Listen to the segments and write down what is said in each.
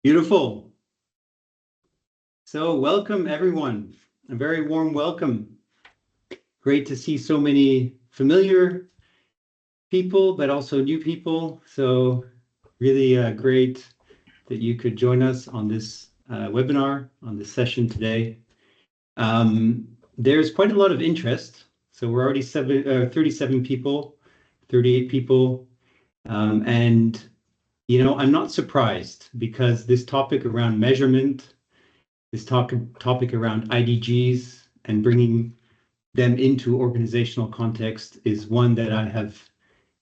Beautiful. So welcome everyone. A very warm welcome. Great to see so many familiar people, but also new people. So really great that you could join us on this webinar, on this session today. There's quite a lot of interest. So we're already 37 people, 38 people. And, I'm not surprised because this topic around measurement, this topic around IDGs and bringing them into organizational context is one that I have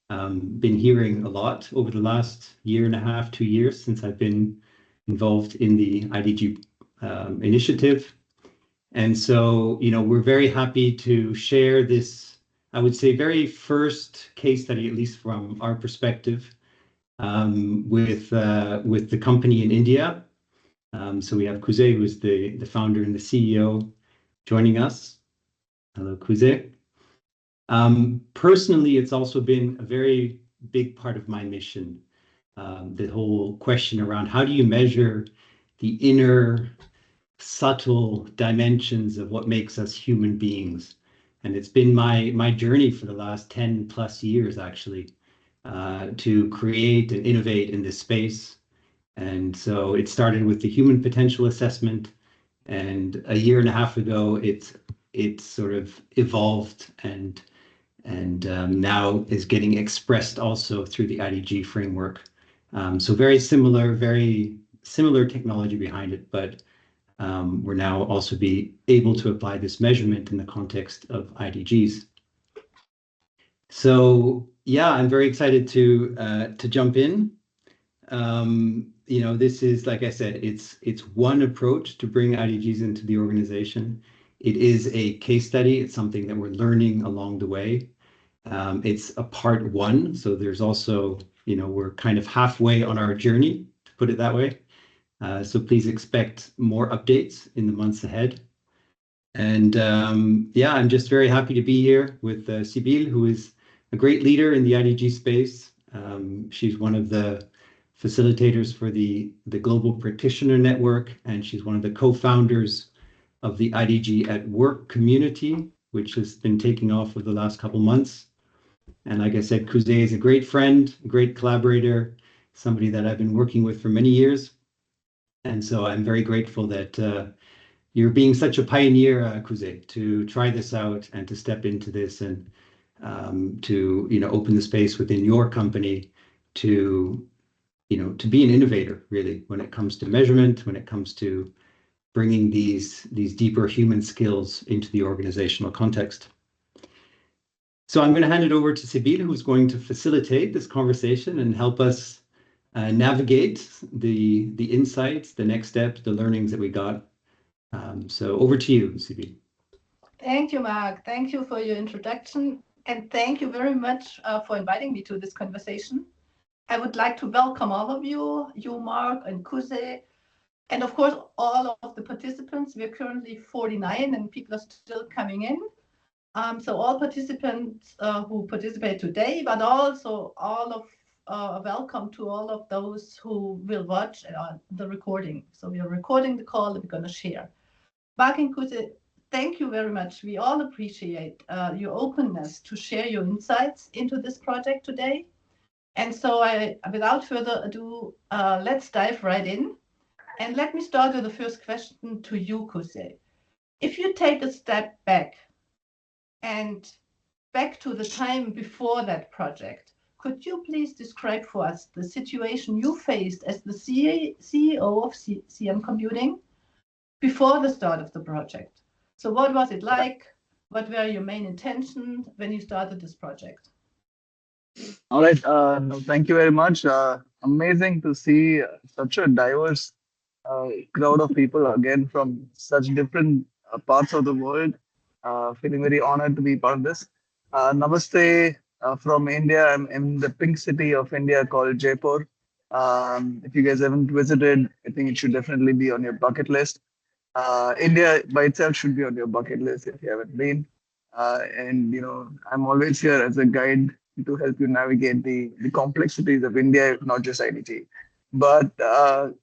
been hearing a lot over the last year and a half, 2 years since I've been involved in the IDG initiative. And so, we're very happy to share this, I would say, very first case study, at least from our perspective, with the company in India. So we have Kuze, who's the founder and the CEO, joining us. Hello, Kuze. Personally, it's also been a very big part of my mission. The whole question around how do you measure the inner subtle dimensions of what makes us human beings. And it's been my journey for the last 10 plus years, actually, to create and innovate in this space. And so it started with the human potential assessment. And a year and a half ago, it sort of evolved and now is getting expressed also through the IDG framework. So very similar technology behind it, but we're now also be able to apply this measurement in the context of IDGs. So yeah, I'm very excited to jump in. This is, like I said, it's one approach to bring IDGs into the organization. It is a case study. It's something that we're learning along the way. It's a part one, so there's also, we're kind of halfway on our journey, to put it that way. So please expect more updates in the months ahead. And yeah, I'm just very happy to be here with Sibyl, who is a great leader in the IDG space. She's one of the facilitators for the Global Practitioner Network, and she's one of the co-founders of the IDG at Work community, which has been taking off over the last couple months. And like I said, Kuze is a great friend, a great collaborator, somebody that I've been working with for many years. And so I'm very grateful that you're being such a pioneer, Kuze, to try this out and to step into this and to open the space within your company to be an innovator, really, when it comes to measurement, when it comes to bringing these deeper human skills into the organizational context. So I'm going to hand it over to Sibyl, who's going to facilitate this conversation and help us navigate the insights, the next steps, the learnings that we got. So over to you, Sibyl. Thank you, Mark. Thank you for your introduction. And thank you very much for inviting me to this conversation. I would like to welcome all of you, Mark and Kuze, and of course, all of the participants. We're currently 49 and people are still coming in. So all participants who participate today, but also all of welcome to all of those who will watch the recording. So we are recording the call that we're going to share. Mark and Kuze, thank you very much. We all appreciate your openness to share your insights into this project today. And so without further ado, let's dive right in. And let me start with the first question to you, Kuze. If you take a step back and back to the time before that project, could you please describe for us the situation you faced as the CEO of Siam Computing before the start of the project? So what was it like? What were your main intentions when you started this project? All right. Thank you very much. Amazing to see such a diverse crowd of people again from such different parts of the world. Feeling very honored to be part of this. Namaste from India. I'm in the pink city of India called Jaipur. If you guys haven't visited, I think it should definitely be on your bucket list. India by itself should be on your bucket list if you haven't been. And I'm always here as a guide to help you navigate the complexities of India, not just IDG. But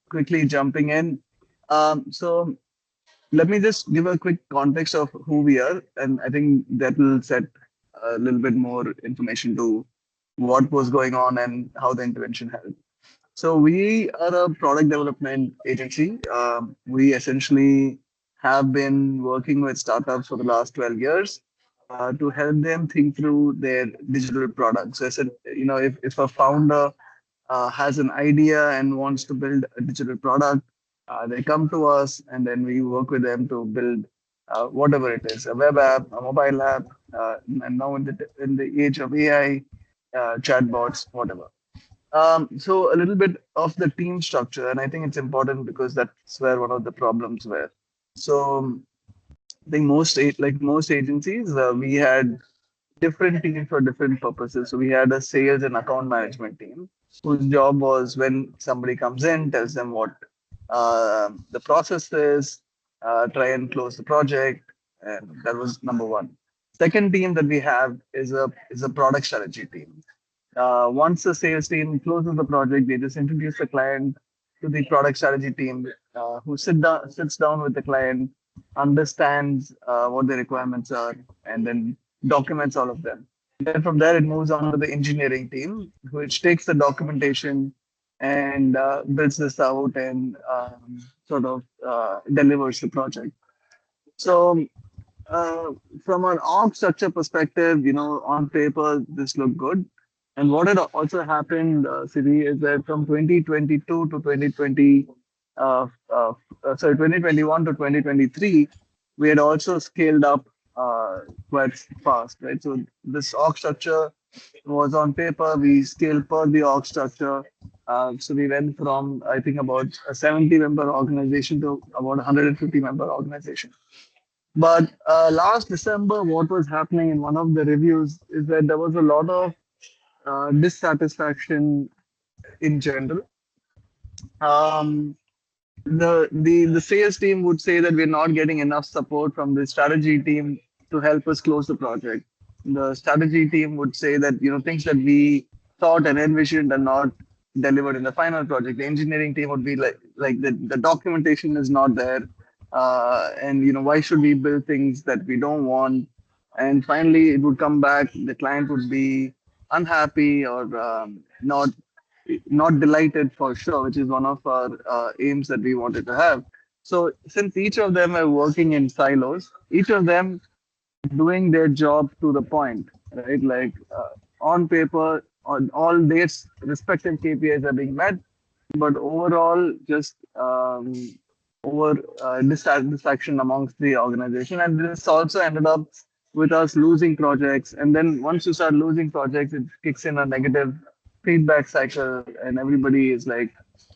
quickly jumping in. So let me just give a quick context of who we are, and I think that will set a little bit more information to what was going on and how the intervention helped. So we are a product development agency. We essentially have been working with startups for the last 12 years to help them think through their digital products. So I said, if a founder has an idea and wants to build a digital product, they come to us and then we work with them to build whatever it is, a web app, a mobile app, and now in the age of AI, chatbots, whatever. So a little bit of the team structure, and I think it's important because that's where one of the problems were. So I think most agencies, we had different teams for different purposes. So we had a sales and account management team whose job was when somebody comes in, tells them what the process is, try and close the project, and that was number one. Second team that we have is a product strategy team. Once the sales team closes the project, they just introduce the client to the product strategy team, who sits down with the client, understands what the requirements are, and then documents all of them. Then from there, it moves on to the engineering team, which takes the documentation and builds this out and sort of delivers the project. So uh, from an org structure perspective, on paper, this looked good. And what had also happened, Siri, is that from 2022 to 2021 to 2023, we had also scaled up quite fast, right? So this org structure was on paper. We scaled per the org structure. So we went from, I think, about a 70-member organization to about 150-member organization. But last December, what was happening in one of the reviews is that there was a lot of dissatisfaction in general. Um, the sales team would say that we're not getting enough support from the strategy team to help us close the project. The strategy team would say that things that we thought and envisioned are not delivered in the final project. The engineering team would be like the documentation is not there, and why should we build things that we don't want? And finally, it would come back. The client would be unhappy or not delighted for sure, which is one of our aims that we wanted to have. So since each of them are working in silos, each of them doing their job to the point, right? Like on paper, on all their respective KPIs are being met, but overall, just over dissatisfaction amongst the organization. And this also ended up with us losing projects. And then once you start losing projects, it kicks in a negative feedback cycle, and everybody is like,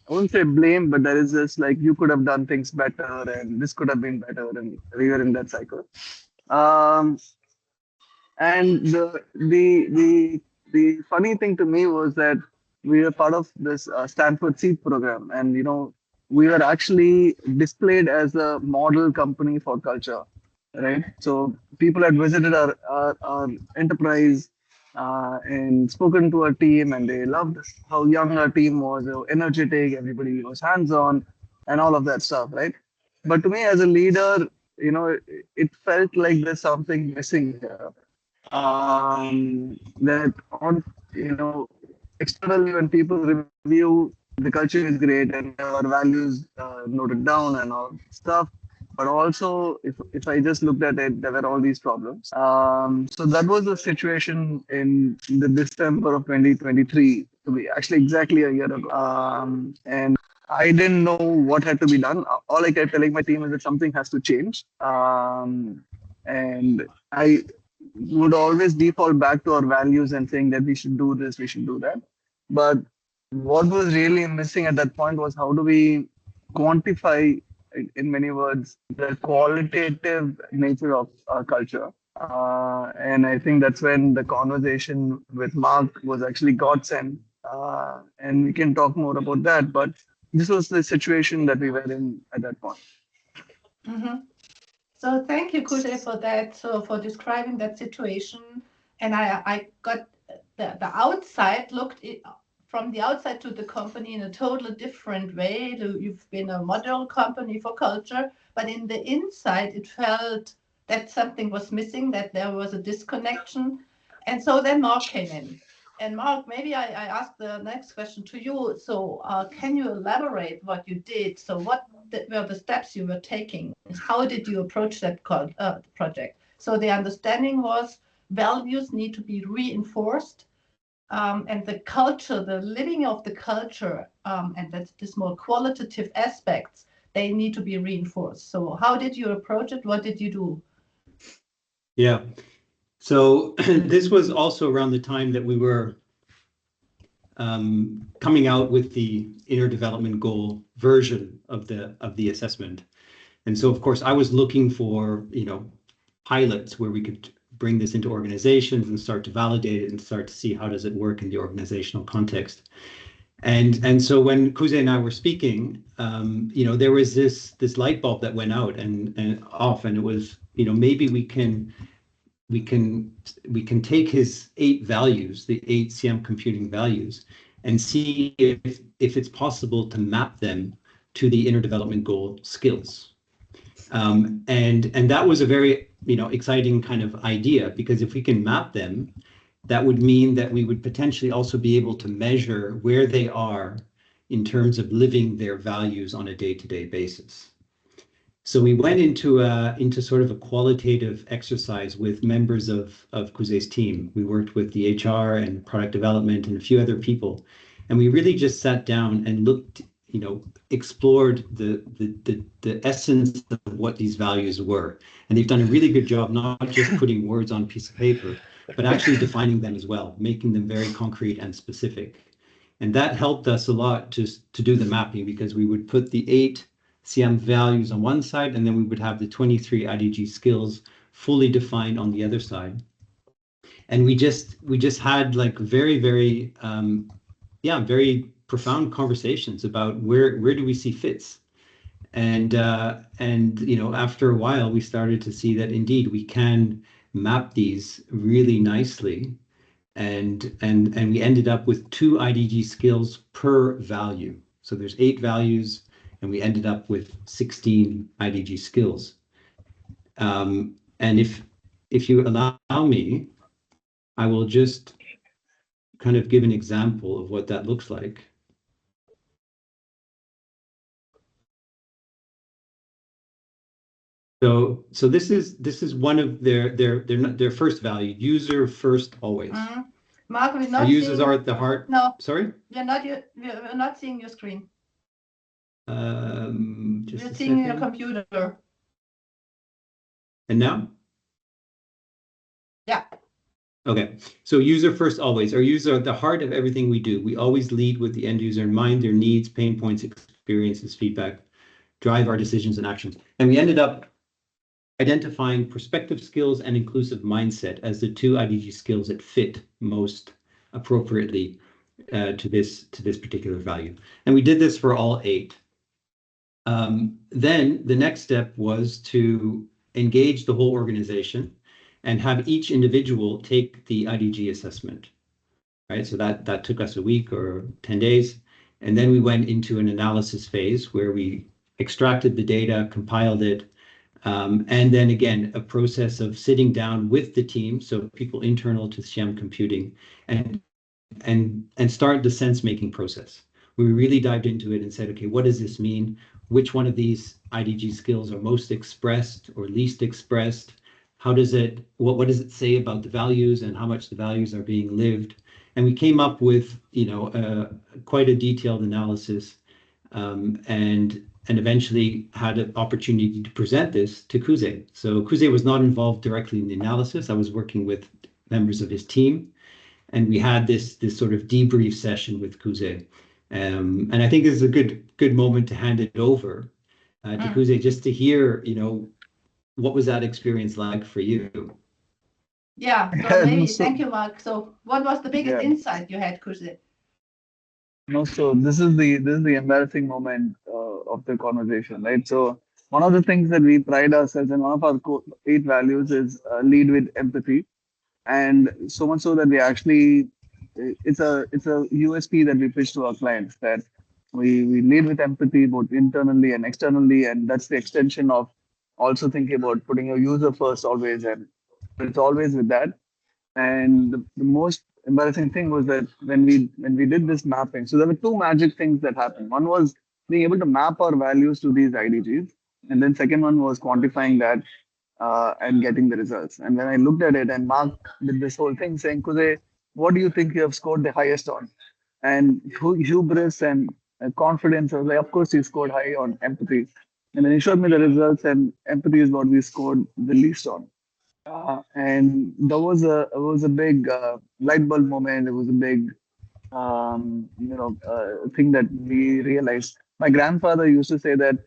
I wouldn't say blame, but there is this like, you could have done things better, and this could have been better, and we were in that cycle. Um, and the funny thing to me was that we were part of this Stanford Seed program, and we were actually displayed as a model company for culture, right? So people had visited our enterprise and spoken to our team, and they loved how young our team was, they were energetic, everybody was hands-on, and all of that stuff, right? But to me, as a leader, it felt like there's something missing here. That on externally when people review, the culture is great and our values noted down and all stuff, but also if I just looked at it, there were all these problems. So that was the situation in the December of 2023, to be actually exactly a year ago. And I didn't know what had to be done. All I kept telling my team is that something has to change. And I would always default back to our values and saying that we should do this, we should do that. But what was really missing at that point was how do we quantify, in many words, the qualitative nature of our culture. And I think that's when the conversation with Mark was actually godsend. And we can talk more about that. But this was the situation that we were in at that point. Mm-hmm. So thank you, Kushe, for that, so for describing that situation. And I got the outside looked from the outside to the company in a totally different way. You've been a model company for culture, but in the inside, it felt that something was missing, that there was a disconnection. And so then Mark came in. And Mark, maybe I ask the next question to you. So can you elaborate what you did? So what were the steps you were taking? How did you approach that project? So the understanding was values need to be reinforced, and the culture, the living of the culture, and that's this more qualitative aspects, they need to be reinforced. So how did you approach it? What did you do? Yeah. So this was also around the time that we were coming out with the inner development goal version of the assessment. And so, of course, I was looking for, pilots where we could bring this into organizations and start to validate it and start to see how does it work in the organizational context. And so when Kuze and I were speaking, there was this light bulb that went out and off, and it was, maybe we can take his 8 values, the 8 Siam Computing values, and see if it's possible to map them to the inner development goal skills. And that was a very exciting kind of idea, because if we can map them, that would mean that we would potentially also be able to measure where they are in terms of living their values on a day-to-day basis. So we went into sort of a qualitative exercise with members of Kuze's team. We worked with the HR and product development and a few other people, and we really just sat down and looked, explored the essence of what these values were. And they've done a really good job, not just putting words on a piece of paper, but actually defining them as well, making them very concrete and specific. And that helped us a lot to do the mapping, because we would put the 8 Siam values on one side, and then we would have the 23 IDG skills fully defined on the other side. And we just had like very, very, very profound conversations about where do we see fits. And after a while, we started to see that indeed we can map these really nicely. And we ended up with 2 IDG skills per value. So there's 8 values, and we ended up with 16 IDG skills. And if you allow me, I will just kind of give an example of what that looks like. So this is one of their first value: user first always. Mm-hmm. Mark, we're not Our users are at the heart. No. Sorry? We're not seeing your screen. Just We're seeing your computer. And now? Yeah. Okay. So user first always. Our users are at the heart of everything we do. We always lead with the end user in mind, their needs, pain points, experiences, feedback, drive our decisions and actions. And we ended up identifying perspective skills and inclusive mindset as the 2 IDG skills that fit most appropriately to this particular value. And we did this for all 8. Then the next step was to engage the whole organization and have each individual take the IDG assessment, right? So that took us a week or 10 days. And then we went into an analysis phase where we extracted the data, compiled it, and then again, a process of sitting down with the team, so people internal to Siam Computing, and start the sense-making process. We really dived into it and said, okay, what does this mean? Which one of these IDG skills are most expressed or least expressed? What does it say about the values and how much the values are being lived? And we came up with, quite a detailed analysis, and eventually had an opportunity to present this to Kuze. So Kuze was not involved directly in the analysis. I was working with members of his team, and we had this sort of debrief session with Kuze. And I think it's a good moment to hand it over to Kuze, just to hear, what was that experience like for you? Yeah, so maybe, thank you, Mark. So what was the biggest insight you had, Kuze? No, so this is the embarrassing moment of the conversation, right? So one of the things that we pride ourselves in, one of our 8 values is lead with empathy, and so much so that we actually it's a USP that we pitch to our clients, that we lead with empathy both internally and externally, and that's the extension of also thinking about putting your user first always, and it's always with that. And the most embarrassing thing was that when we did this mapping, so there were two magic things that happened. One was being able to map our values to these IDGs, and then second one was quantifying that and getting the results. And when I looked at it, and Mark did this whole thing saying, Kuze, what do you think you have scored the highest on? And hubris and confidence, I was like, of course you scored high on empathy. And then he showed me the results, and empathy is what we scored the least on. And that was a big light bulb moment. It was a big thing that we realized. My grandfather used to say that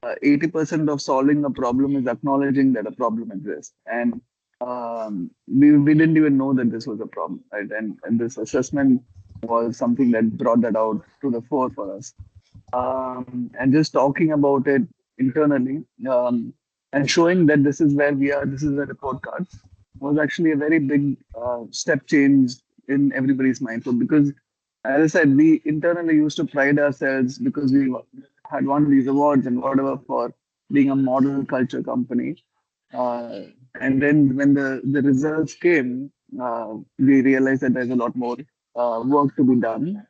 80% of solving a problem is acknowledging that a problem exists. And we didn't even know that this was a problem, right? And this assessment was something that brought that out to the fore for us. And just talking about it internally and showing that this is where we are, this is the report card, was actually a very big step change in everybody's mind. So because, as I said, we internally used to pride ourselves because we had won these awards and whatever for being a model culture company. And then when the results came, we realized that there's a lot more work to be done.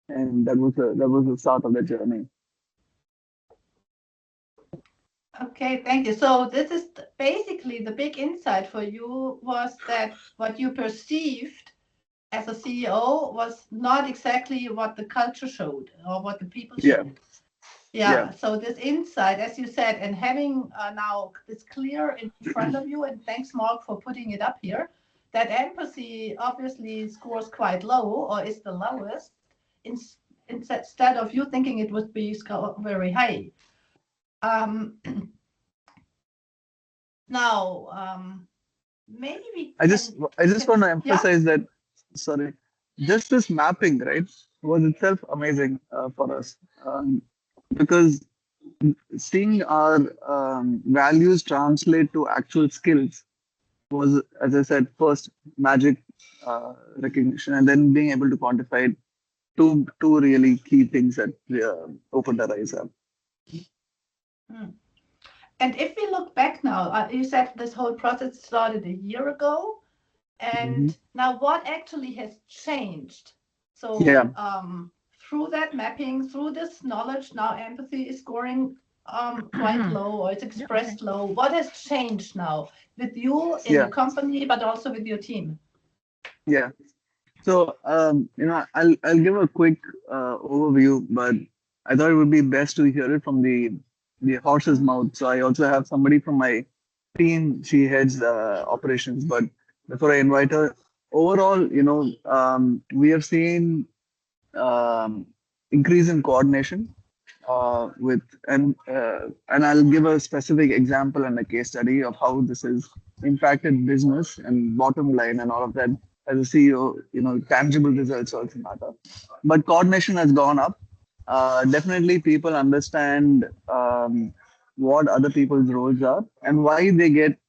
And that was the start of the journey. Okay, thank you. So this is basically the big insight for you was that what you perceived as a CEO was not exactly what the culture showed or what the people showed. Yeah. So this insight, as you said, and having now this clear in front of you, and thanks, Mark, for putting it up here, that empathy obviously scores quite low or is the lowest, instead of you thinking it would be very high. Now, maybe we I just want to emphasize that, sorry, just this mapping, right, was itself amazing for us, because seeing our values translate to actual skills was, as I said, first magic recognition, and then being able to quantify it, two really key things that opened our eyes up. And if we look back now, you said this whole process started a year ago, and now what actually has changed? So through that mapping, through this knowledge, now empathy is scoring quite low, or it's expressed low. What has changed now with you in the company, but also with your team? Yeah. So I'll give a quick overview, but I thought it would be best to hear it from the horse's mouth. So I also have somebody from my team. She heads operations. But before I invite her, overall, we have seen increase in coordination with and I'll give a specific example and a case study of how this has impacted business and bottom line and all of that. As a CEO, tangible results also matter. But coordination has gone up. Definitely, people understand what other people's roles are and why they get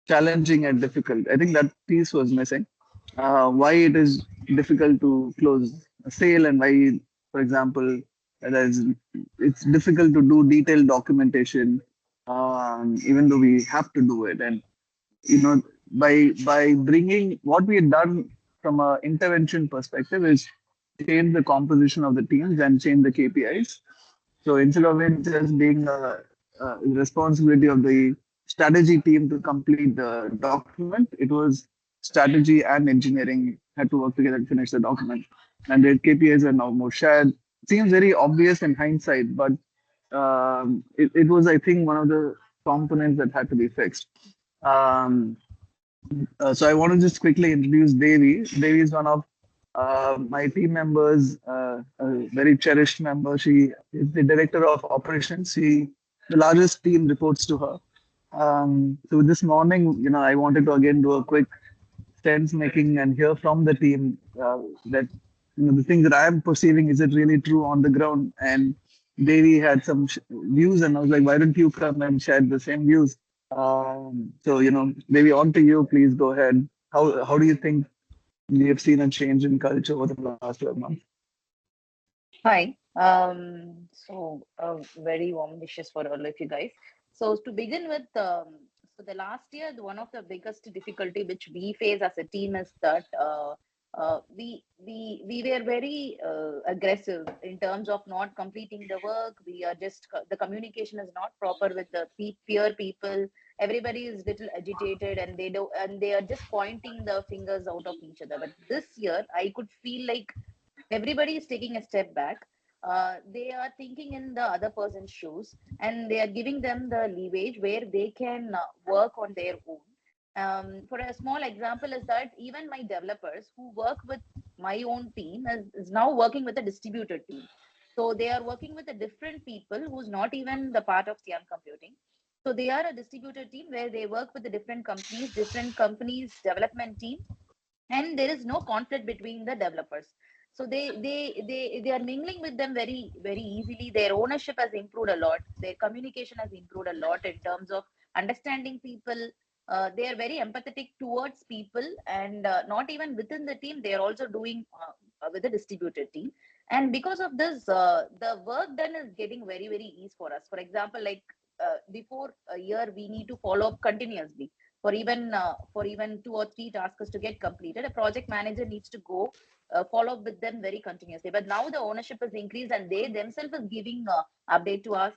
challenging and difficult. I think that piece was missing. Why it is difficult to close a sale, and why, for example, it's difficult to do detailed documentation, even though we have to do it. And by bringing what we had done from an intervention perspective is change the composition of the teams and change the KPIs. So instead of it just being a responsibility of the strategy team to complete the document, it was strategy and engineering had to work together to finish the document. And the KPIs are now more shared. Seems very obvious in hindsight, but it was, I think, one of the components that had to be fixed. So I want to just quickly introduce Devi. Devi is one of my team members, a very cherished member. She is the director of operations. The largest team reports to her. So this morning, I wanted to again do a quick sense making and hear from the team that the things that I am perceiving, is it really true on the ground? And Devi had some views, and I was like, why don't you come and share the same views? So Devi, on to you. Please go ahead. How do you think we have seen a change in culture over the last 12 months? Hi. Very warm wishes for all of you guys. So to begin with, so the last year, one of the biggest difficulty which we face as a team is that we were very aggressive in terms of not completing the work. We are just the communication is not proper with the peer people. Everybody is little agitated, and they are just pointing the fingers out of each other. But this year, I could feel like everybody is taking a step back. They are thinking in the other person's shoes, and they are giving them the leverage where they can work on their own. For a small example is that even my developers who work with my own team is now working with a distributed team. So they are working with a different people who's not even the part of Siam Computing. So they are a distributed team where they work with the different companies development team, and there is no conflict between the developers. So they are mingling with them very easily. Their ownership has improved a lot, their communication has improved a lot in terms of understanding people. They are very empathetic towards people, and not even within the team, they are also doing with a distributed team. And because of this, the work done is getting very easy for us. For example, like before a year we need to follow up continuously for even 2 or 3 tasks to get completed. A project manager needs to go follow up with them very continuously. But now the ownership has increased, and they themselves is giving update to us.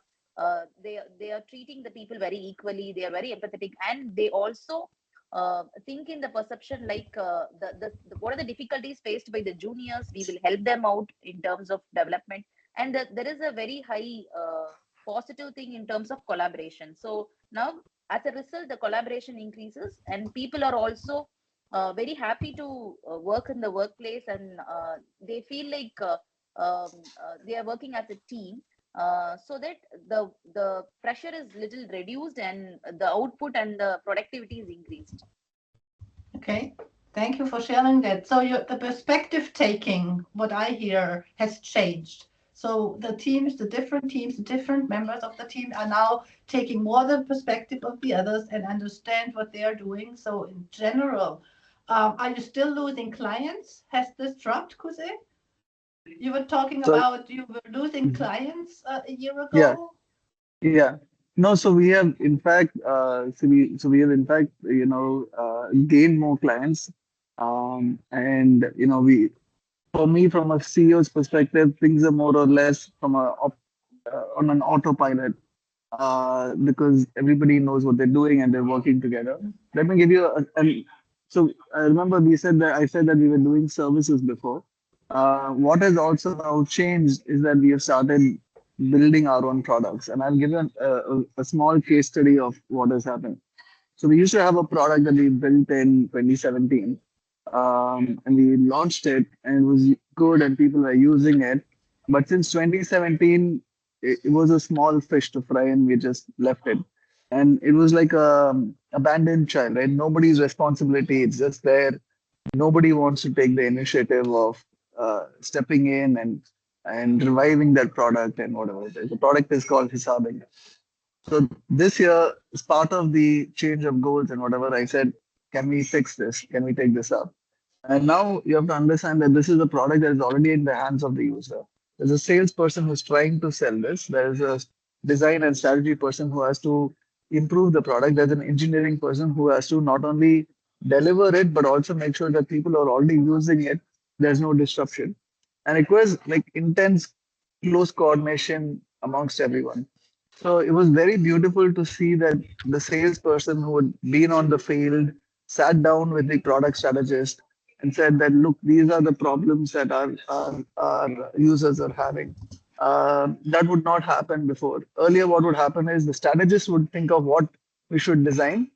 They are treating the people very equally. They are very empathetic, and they also think in the perception like what are the difficulties faced by the juniors. We will help them out in terms of development, and there is a very high positive thing in terms of collaboration. So now, as a result, the collaboration increases, and people are also very happy to work in the workplace, and they feel like they are working as a team, so that the pressure is little reduced, and the output and the productivity is increased. Okay, thank you for sharing that. So the perspective taking, what I hear, has changed. So the different teams, the different members of the team are now taking more the perspective of the others and understand what they are doing. So in general, are you still losing clients? Has this dropped, Kuse? You were talking So, about you were losing mhm. clients a year Yeah, ago. yeah. No, so we have in fact, we have in fact, gained more clients, and we, for me, from a CEO's perspective, things are more or less on an autopilot, because everybody knows what they're doing and they're working together. Let me give you so I remember I said that we were doing services before. What has also now changed is that we have started building our own products, and I'll give you a small case study of what has happened. So we used to have a product that we built in 2017, and we launched it, and it was good, and people were using it. But since 2017, it was a small fish to fry, and we just left it. And it was like a abandoned child, right? Nobody's responsibility. It's just there. Nobody wants to take the initiative of stepping in and reviving that product and whatever it is. The product is called Hisabing. So this year, as part of the change of goals and whatever, I said, can we fix this? Can we take this up? And now you have to understand that this is a product that is already in the hands of the user. There's a salesperson who's trying to sell this. There's a design and strategy person who has to improve the product. There's an engineering person who has to not only deliver it, but also make sure that people are already using it. There's no disruption. And it was like intense, close coordination amongst everyone. So it was very beautiful to see that the salesperson who had been on the field sat down with the product strategist and said that, look, these are the problems that our users are having. That would not happen before. Earlier, what would happen is the strategist would think of what we should design,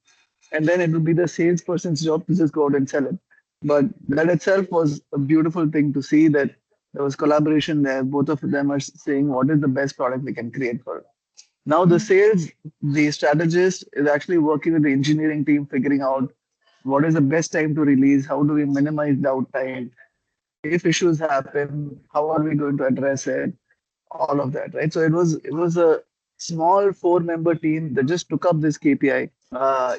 and then it would be the salesperson's job to just go out and sell it. But that itself was a beautiful thing to see that there was collaboration there. Both of them are saying what is the best product we can create for it. Now the strategist is actually working with the engineering team, figuring out what is the best time to release, how do we minimize downtime, if issues happen, how are we going to address it, all of that, right? So it was a small 4-member team that just took up this KPI.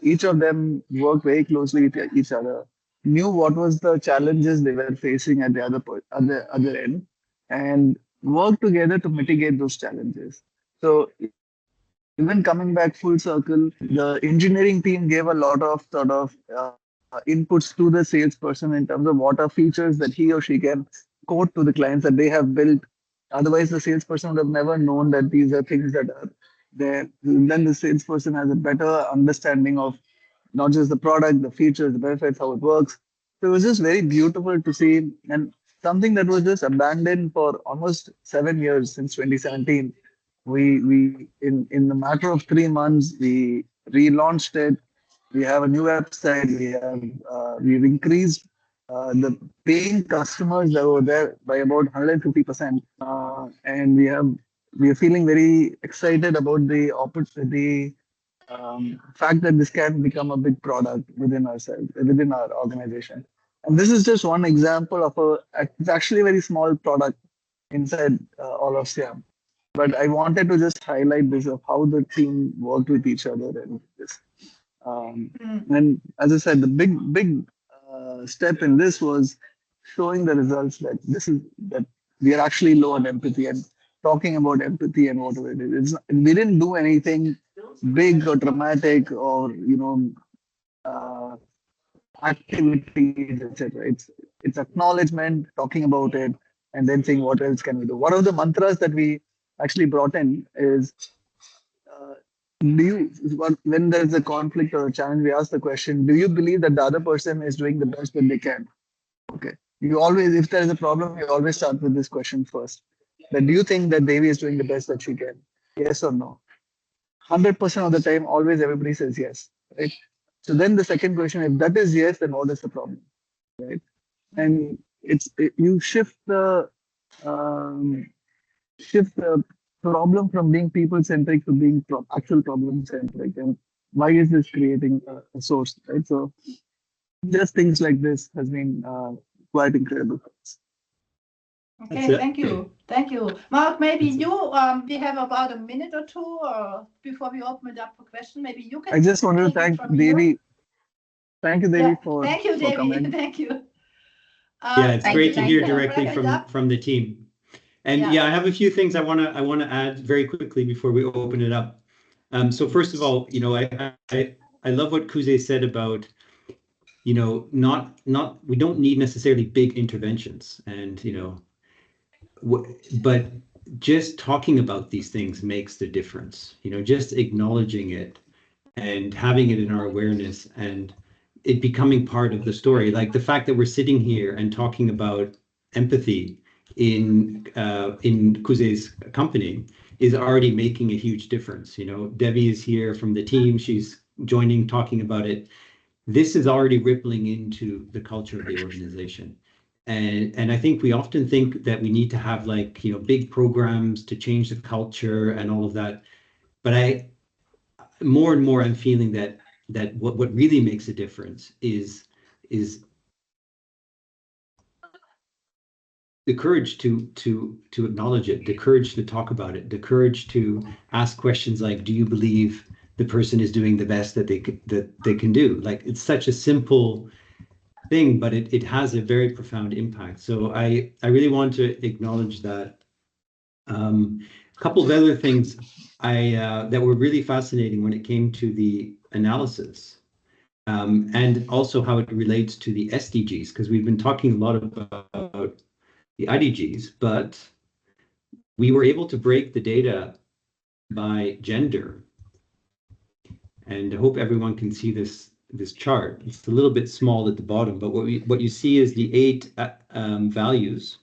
Each of them worked very closely with each other. knew what was the challenges they were facing at the other end, and worked together to mitigate those challenges. So even coming back full circle, the engineering team gave a lot of sort of inputs to the salesperson in terms of what are features that he or she can quote to the clients that they have built. Otherwise, the salesperson would have never known that these are things that are there. Then the salesperson has a better understanding of not just the product, the features, the benefits, how it works. So it was just very beautiful to see, and something that was just abandoned for almost 7 years since 2017. We in the matter of 3 months we relaunched it. We have a new website. We've increased the paying customers that were there by about 150%, and we are feeling very excited about the opportunity, fact that this can become a big product within our organization. And this is just one example of it's actually a very small product inside all of Siam. But I wanted to just highlight this of how the team worked with each other and this. And as I said, the big step in this was showing the results that we are actually low on empathy and talking about empathy and whatever it is. We didn't do anything big or dramatic or activities, etc. It's acknowledgement, talking about it, and then saying what else can we do. One of the mantras that we actually brought in is, when there's a conflict or a challenge, we ask the question, do you believe that the other person is doing the best that they can? Okay. You always, if there is a problem, you always start with this question first. That do you think that Devi is doing the best that she can? Yes or no? 100% of the time, always everybody says yes, right? So then the second question, if that is yes, then what is the problem, right? And you shift the problem from being people-centric to being actual problem-centric. And why is this creating a source, right? So just things like this has been quite incredible. Okay, thank you. Thank you. Mark, maybe we have about a minute or two before we open it up for questions. Maybe you can. I just want to thank Devi. Thank you, Devi, thank you, Devi. Coming. Thank you. Yeah, it's great to hear directly from the team. And I have a few things I want to add very quickly before we open it up. So first of all, I love what Kuze said about, we don't need necessarily big interventions, and but just talking about these things makes the difference. Just acknowledging it and having it in our awareness and it becoming part of the story. Like the fact that we're sitting here and talking about empathy in Kuze's company is already making a huge difference. Debbie is here from the team. She's joining, talking about it. This is already rippling into the culture of the organization. And I think we often think that we need to have big programs to change the culture and all of that. But more and more I'm feeling that what really makes a difference is the courage to acknowledge it, the courage to talk about it, the courage to ask questions like, do you believe the person is doing the best that they can do? Like, it's such a simple thing, but it has a very profound impact. So I really want to acknowledge that. A couple of other things that were really fascinating when it came to the analysis, and also how it relates to the SDGs, because we've been talking a lot about the IDGs, but we were able to break the data by gender. And I hope everyone can see this chart. It's a little bit small at the bottom, but what you see is the 8 values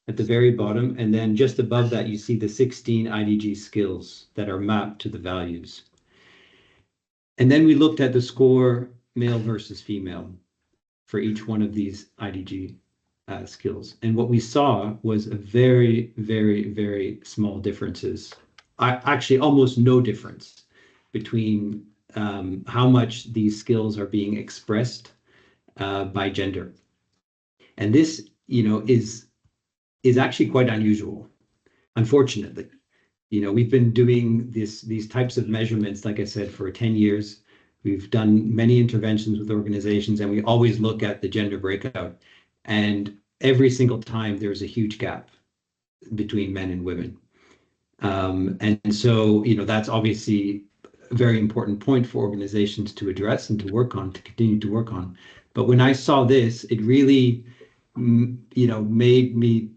at the very bottom, and then just above that you see the 16 IDG skills that are mapped to the values. And then we looked at the score, male versus female, for each one of these IDG skills. And what we saw was a very, very, very small differences. Actually, almost no difference between how much these skills are being expressed by gender. And this, is actually quite unusual, unfortunately. We've been doing these types of measurements, like I said, for 10 years. We've done many interventions with organizations, and we always look at the gender breakout. And every single time there's a huge gap between men and women. And so, that's obviously a very important point for organizations to address and to work on, to continue to work on. But when I saw this, it really, made me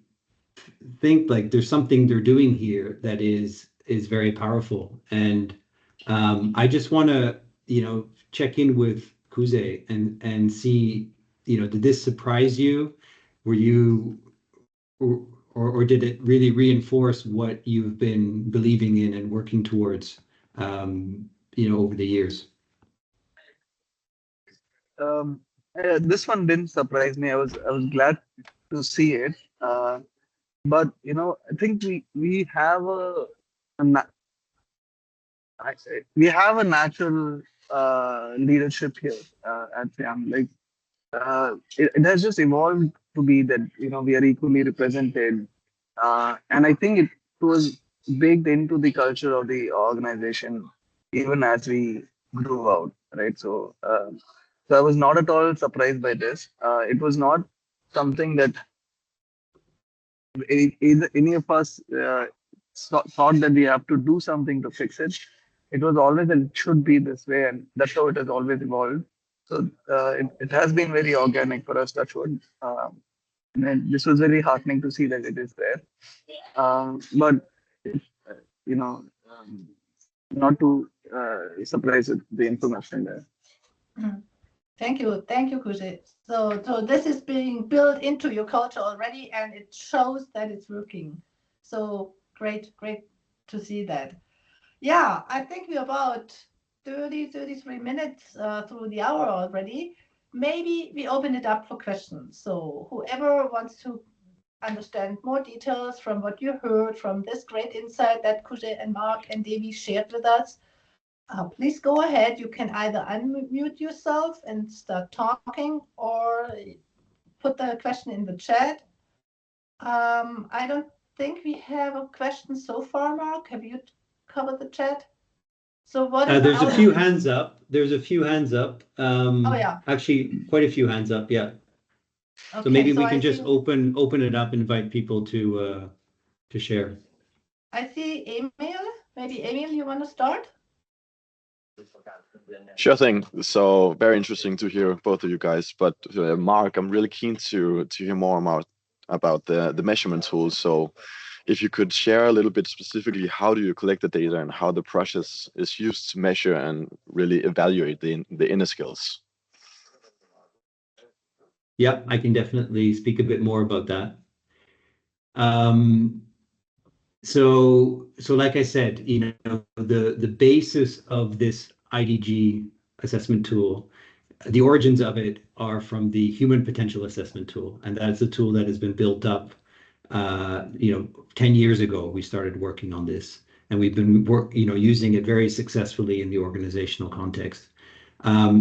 think like there's something they're doing here that is very powerful. And I just want to, check in with Kuze and see, did this surprise you? Were you, or did it really reinforce what you've been believing in and working towards, over the years? This one didn't surprise me. I was glad to see it. But I think we have we have a natural leadership here at Siam. Like it has just evolved to be that we are equally represented, and I think it was baked into the culture of the organization even as we grew out, right? So I was not at all surprised by this. It was not something that any of us thought that we have to do something to fix it. It was always that it should be this way, and that's how it has always evolved. So it has been very organic for us, touchwood. And this was very heartening to see that it is there. But not too surprised with the information there. Thank you, Kuze. So this is being built into your culture already, and it shows that it's working. So great to see that. Yeah, I think we're about 33 minutes through the hour already. Maybe we open it up for questions. So whoever wants to understand more details from what you heard from this great insight that Kuze and Mark and Devi shared with us, please go ahead. You can either unmute yourself and start talking or put the question in the chat. I don't think we have a question so far, Mark. Have you covered the chat? So what is there's a few hands up. There's a few hands up. Oh yeah. Actually, quite a few hands up. Yeah. Okay, so maybe we can just open it up, invite people to share. I see Emil. Maybe Emil, you want to start? Sure thing. So very interesting to hear both of you guys. But Mark, I'm really keen to hear more about the measurement tool. So if you could share a little bit specifically, how do you collect the data and how the process is used to measure and really evaluate the inner skills? Yeah, I can definitely speak a bit more about that. So like I said, the basis of this IDG assessment tool, the origins of it are from the human potential assessment tool, and that's a tool that has been built up. 10 years ago, we started working on this, and we've been using it very successfully in the organizational context.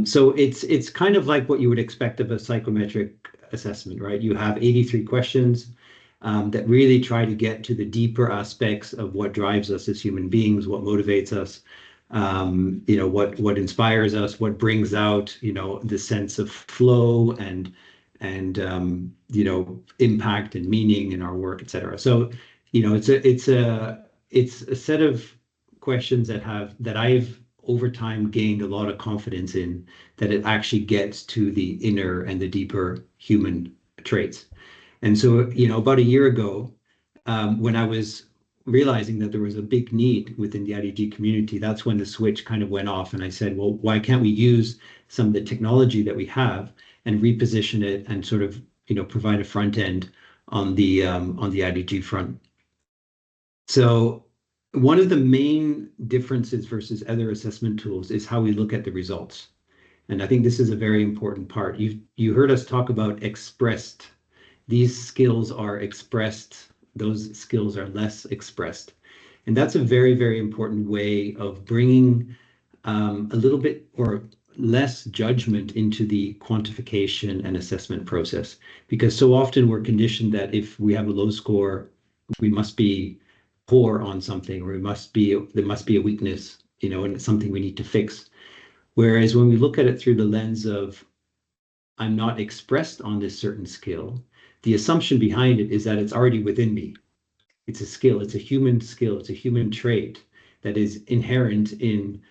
So it's kind of like what you would expect of a psychometric assessment, right? You have 83 questions that really try to get to the deeper aspects of what drives us as human beings, what motivates us, what inspires us, what brings out, the sense of flow and impact and meaning in our work, etc. So, it's a set of questions that I've over time gained a lot of confidence in, that it actually gets to the inner and the deeper human traits. And so, about a year ago, when I was realizing that there was a big need within the IDG community, that's when the switch kind of went off. And I said, well, why can't we use some of the technology that we have and reposition it and sort of, provide a front end on the IDG front? So one of the main differences versus other assessment tools is how we look at the results. And I think this is a very important part. You heard us talk about expressed. These skills are expressed. Those skills are less expressed. And that's a very, very important way of bringing a little bit or less judgment into the quantification and assessment process. Because so often we're conditioned that if we have a low score, we must be poor on something, or there must be a weakness, and it's something we need to fix. Whereas when we look at it through the lens of I'm not expressed on this certain skill, the assumption behind it is that it's already within me. It's a skill, it's a human skill, it's a human trait that is inherent in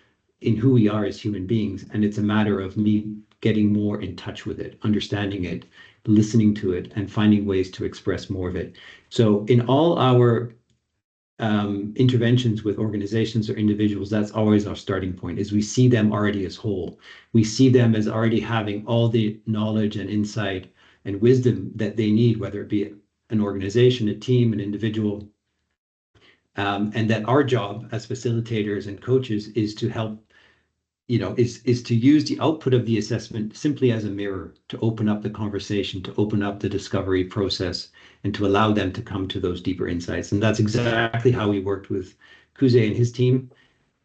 who we are as human beings. And it's a matter of me getting more in touch with it, understanding it, listening to it, and finding ways to express more of it. So in all our interventions with organizations or individuals, that's always our starting point, is we see them already as whole. We see them as already having all the knowledge and insight and wisdom that they need, whether it be an organization, a team, an individual. And that our job as facilitators and coaches is to help, is to use the output of the assessment simply as a mirror to open up the conversation, to open up the discovery process, and to allow them to come to those deeper insights. And that's exactly how we worked with Kuze and his team.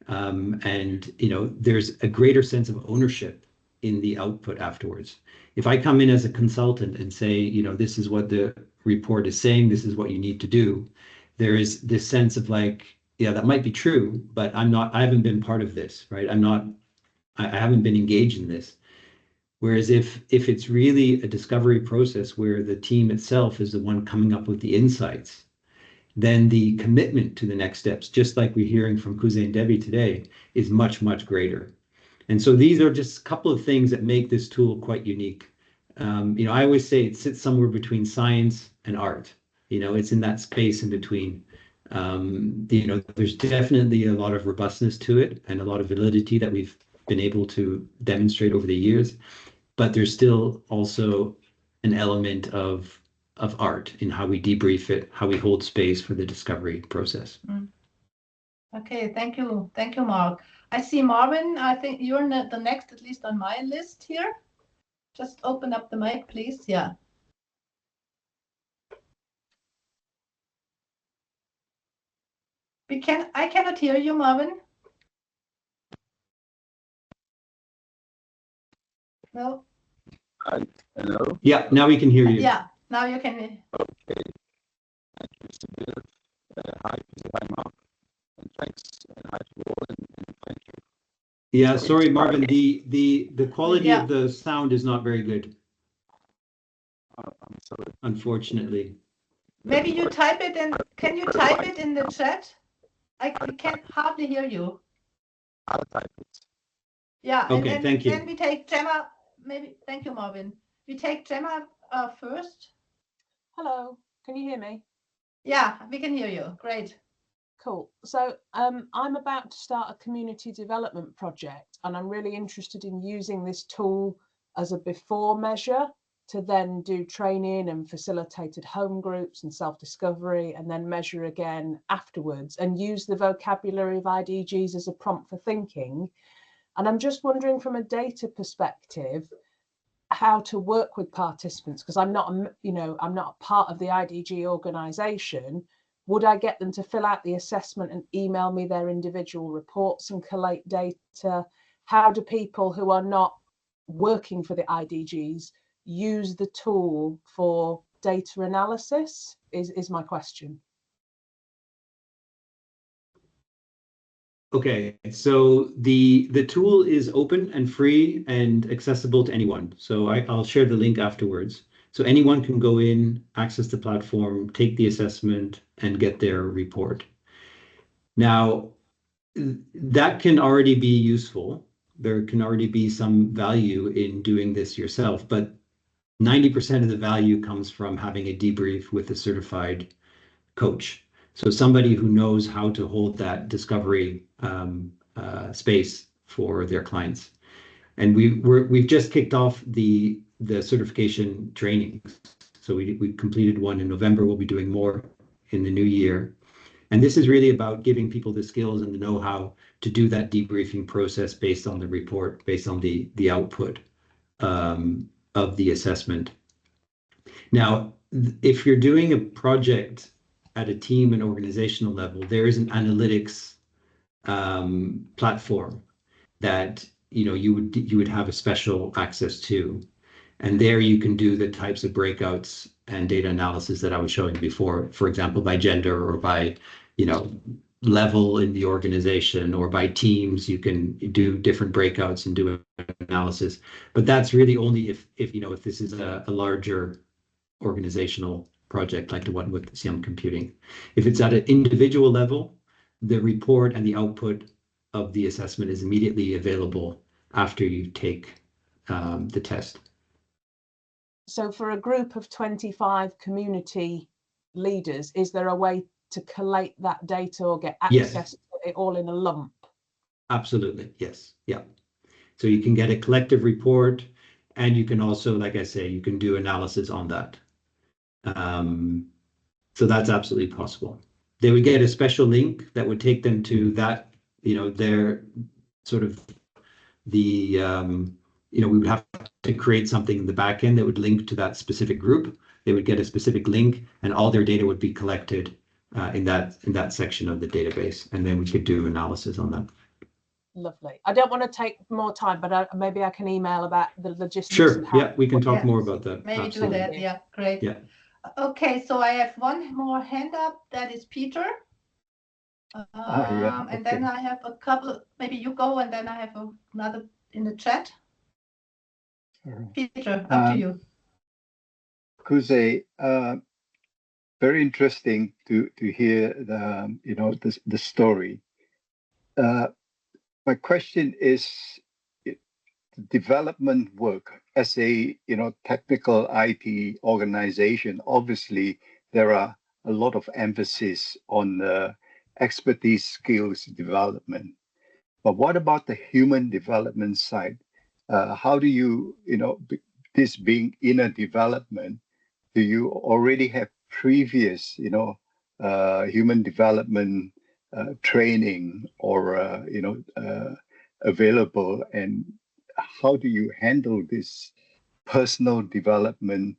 And there's a greater sense of ownership in the output afterwards. If I come in as a consultant and say, this is what the report is saying, this is what you need to do, there is this sense of like, yeah, that might be true, but I haven't been part of this, right? I haven't been engaged in this. Whereas if it's really a discovery process where the team itself is the one coming up with the insights, then the commitment to the next steps, just like we're hearing from Kuze and Debbie today, is much, much greater. And so these are just a couple of things that make this tool quite unique. I always say it sits somewhere between science and art. It's in that space in between. There's definitely a lot of robustness to it and a lot of validity that we've been able to demonstrate over the years, but there's still also an element of art in how we debrief it, how we hold space for the discovery process. Okay, thank you, Mark. I see Marvin. I think you're the next, at least on my list here. Just open up the mic, please. Yeah. I cannot hear you, Marvin. No. Hello? Yeah, now we can hear you. Yeah, now you can. Okay. Thank you, Sibyl. Hi, Mark. And thanks, and hi to all, and thank you. Yeah, sorry, Marvin. The quality Yeah. of the sound is not very good. I'm sorry. Unfortunately. Maybe you type it in. Can you type it in the chat? I can hardly hear you. I'll type it. Yeah. Okay, thank you. Then we take Gemma. Maybe. Thank you, Marvin. We take Gemma first. Hello, can you hear me? Yeah, we can hear you. Great. Cool. So I'm about to start a community development project, and I'm really interested in using this tool as a before measure to then do training and facilitated home groups and self-discovery, and then measure again afterwards and use the vocabulary of IDGs as a prompt for thinking. And I'm just wondering, from a data perspective, how to work with participants, because I'm not a part of the IDG organization. Would I get them to fill out the assessment and email me their individual reports and collate data? How do people who are not working for the IDGs use the tool for data analysis is my question. Okay, so the tool is open and free and accessible to anyone. So I'll share the link afterwards. So anyone can go in, access the platform, take the assessment, and get their report. Now, that can already be useful. There can already be some value in doing this yourself, but 90% of the value comes from having a debrief with a certified coach. So somebody who knows how to hold that discovery space for their clients. And we've just kicked off the certification trainings. So we completed one in November. We'll be doing more in the new year. And this is really about giving people the skills and the know-how to do that debriefing process based on the report, based on the output of the assessment. Now, if you're doing a project at a team and organizational level, there is an analytics platform that you would have a special access to, and there you can do the types of breakouts and data analysis that I was showing before, for example, by gender or by level in the organization or by teams, you can do different breakouts and do analysis. But that's really only if this is a larger organizational project like the one with Siam Computing. If it's at an individual level, the report and the output of the assessment is immediately available after you take the test. So for a group of 25 community leaders, is there a way to collate that data or get access to it all in a lump? Absolutely, yes. Yeah. So you can get a collective report, and you can also, like I say, you can do analysis on that. So that's absolutely possible. They would get a special link that would take them to that, their sort of we would have to create something in the back end that would link to that specific group. They would get a specific link, and all their data would be collected in that section of the database, and then we could do analysis on that. Lovely. I don't want to take more time, but maybe I can email about the logistics. Sure. Yeah, we can talk more about that. Maybe absolutely. Do that. Yeah, great. Yeah. Okay, so I have one more hand up. That is Peter. Yeah, okay. And then I have a couple. Maybe you go, and then I have another in the chat. Peter, up to you. Kuze, very interesting to hear the story. My question is, development work as a technical IT organization. Obviously, there are a lot of emphasis on expertise, skills development. But what about the human development side? How do you, this being inner development, do you already have previous, human development training or, available? And how do you handle this personal development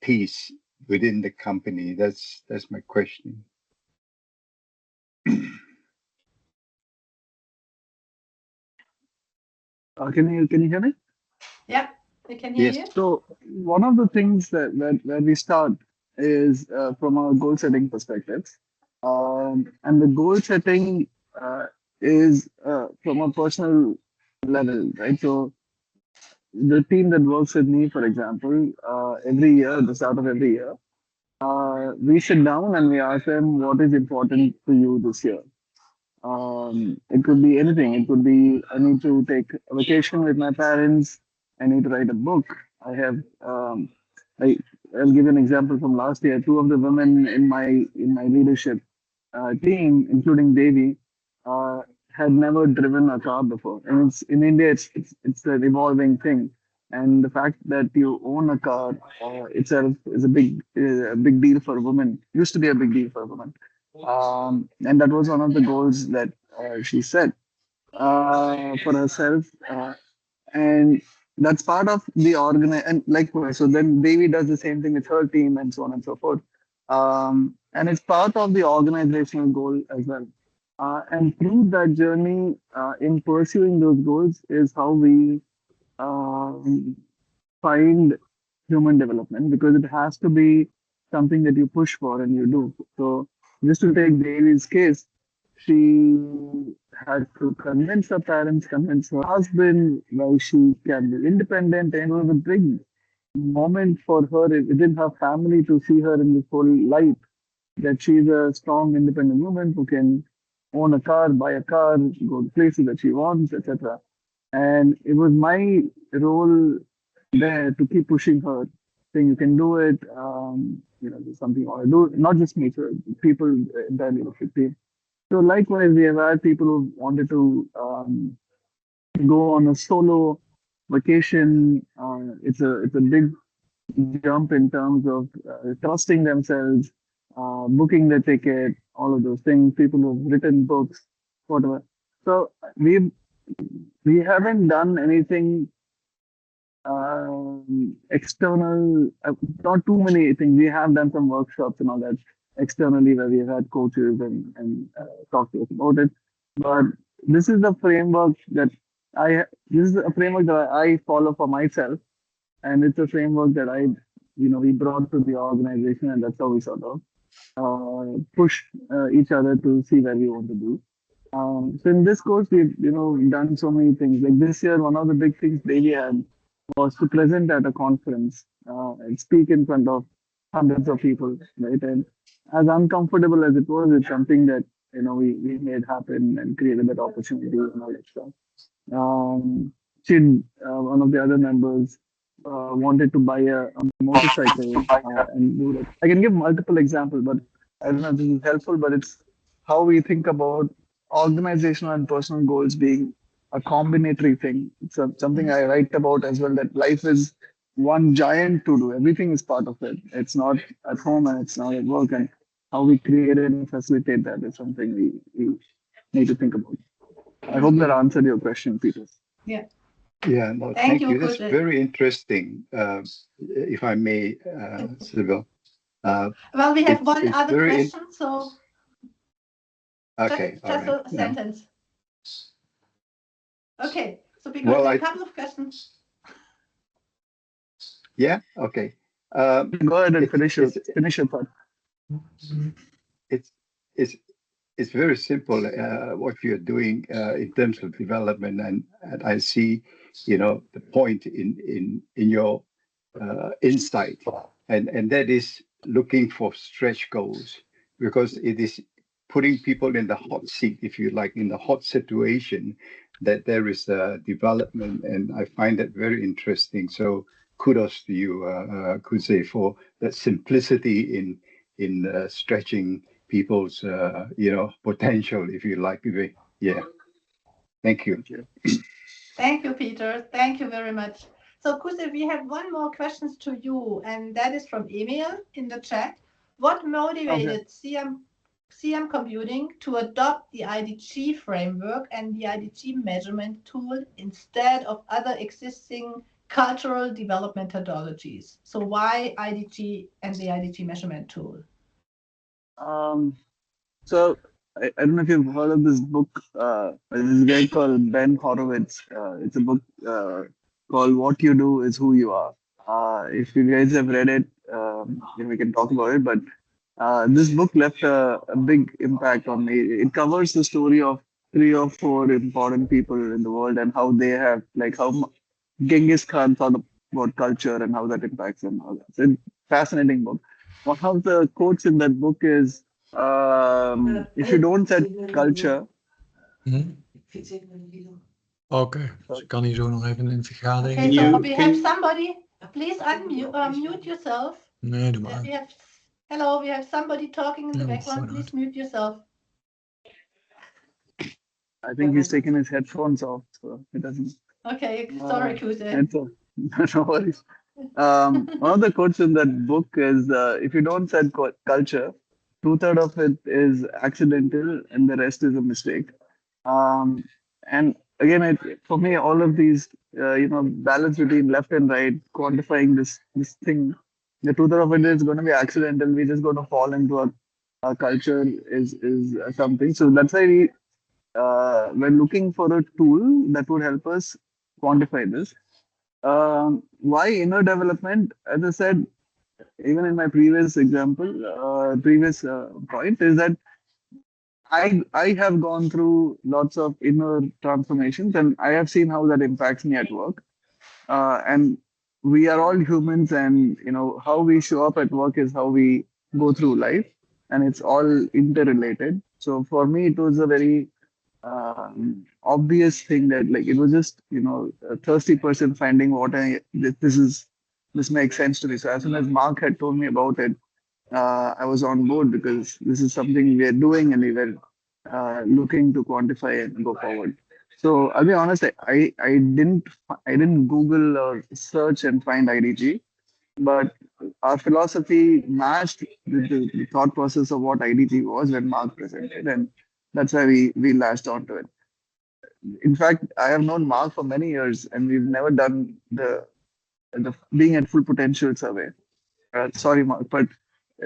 piece within the company? That's my question. Can you hear me? Yeah, we can hear you. So one of the things that where we start is from our goal setting perspective, and the goal setting is from a personal level, right? So the team that works with me, for example, every year, at the start of every year, we sit down and we ask them what is important to you this year. It could be anything. It could be I need to take a vacation with my parents. I need to write a book. I'll give you an example from last year. Two of the women in my leadership team, including Devi, had never driven a car before. And it's in India, it's an evolving thing. And the fact that you own a car itself is a big deal for women. Used to be a big deal for women. And that was one of the goals that she set for herself. And that's part of the and likewise. So then Devi does the same thing with her team and so on and so forth. And it's part of the organizational goal as well. And through that journey, in pursuing those goals is how we find human development, because it has to be something that you push for and you do. So just to take Devi's case, she had to convince her parents, convince her husband why she can be independent, and it was a big moment for her within her family to see her in this whole light, that she's a strong, independent woman who can own a car, buy a car, go to places that she wants, etc. And it was my role there to keep pushing her, saying you can do it. There's something you want to do. Not just me, so people, entire leadership team. So likewise, we have had people who wanted to go on a solo vacation. It's a big jump in terms of trusting themselves, booking the ticket, all of those things. People who've written books, whatever. So we haven't done anything external, not too many things. We have done some workshops and all that externally where we've had coaches and talked to us about it. But this is the framework that I follow for myself, and it's a framework that we brought to the organization, and that's how we sort of push each other to see where we want to be. So in this course, we've done so many things. Like this year, one of the big things Daily had was to present at a conference and speak in front of hundreds of people, right? And as uncomfortable as it was, it's something that we made happen and created that opportunity and all that stuff. Chin, one of the other members, wanted to buy a motorcycle and do that. I can give multiple examples, but I don't know if this is helpful, but it's how we think about organizational and personal goals being a combinatory thing. It's something I write about as well, that life is one giant to do. Everything is part of it. It's not at home and it's not at work. And how we create and facilitate that is something we need to think about. I hope that answered your question, Peter. Yeah. Yeah, no, thank you. That's very interesting. If I may, Sybil. Well, we have one other question, so okay, just right. a sentence. Okay, so because there are a couple of questions. Yeah, okay. Go ahead and finish your thought. It's very simple what you're doing in terms of development, and I see the point in your insight, and that is looking for stretch goals, because it is putting people in the hot seat, if you like, in the hot situation, that there is development, and I find that very interesting. So kudos to you, Kuse, for that simplicity in stretching people's potential, if you like. Yeah, thank you. Thank you, Peter. Thank you very much. So Kuse, we have one more question to you, and that is from Emil in the chat. What motivated Siam Computing to adopt the IDG framework and the IDG measurement tool instead of other existing cultural development methodologies? So why IDG and the IDG measurement tool? So I don't know if you've heard of this book. This guy called Ben Horowitz. It's a book called "What You Do Is Who You Are." If you guys have read it, we can talk about it. But this book left a big impact on me. It covers the story of 3 or 4 important people in the world and how they have, like, how Genghis Khan thought about culture and how that impacts them. All that. It's a fascinating book. One of the quotes in that book is, if you don't set culture. Oké, dus ik kan hier zo nog even in de vergadering. Okay, so we have somebody. Please unmute yourself. Nee, doe maar. Hello, we have somebody talking in the background. Please mute yourself. I think he's taken his headphones off, so it doesn't. Okay, sorry, Kuse. No worries. One of the quotes in that book is, if you don't set culture, 2/3 of it is accidental and the rest is a mistake. And again, for me, all of these, balance between left and right, quantifying this thing, the 2/3 of it is going to be accidental. We're just going to fall into a culture is something. So that's why we're looking for a tool that would help us quantify this. Why inner development? As I said, even in my previous example, point is that I have gone through lots of inner transformations, and I have seen how that impacts me at work. And we are all humans, and how we show up at work is how we go through life, and it's all interrelated. So for me, it was a very obvious thing that, like, it was just a thirsty person finding water. This makes sense to me. So as soon as Mark had told me about it, I was on board, because this is something we are doing and we were looking to quantify and go forward. So I'll be honest, I didn't Google or search and find IDG, but our philosophy matched with the thought process of what IDG was when Mark presented, and that's why we latched onto it. In fact, I have known Mark for many years, and we've never done the being at full potential survey. Sorry, Mark, but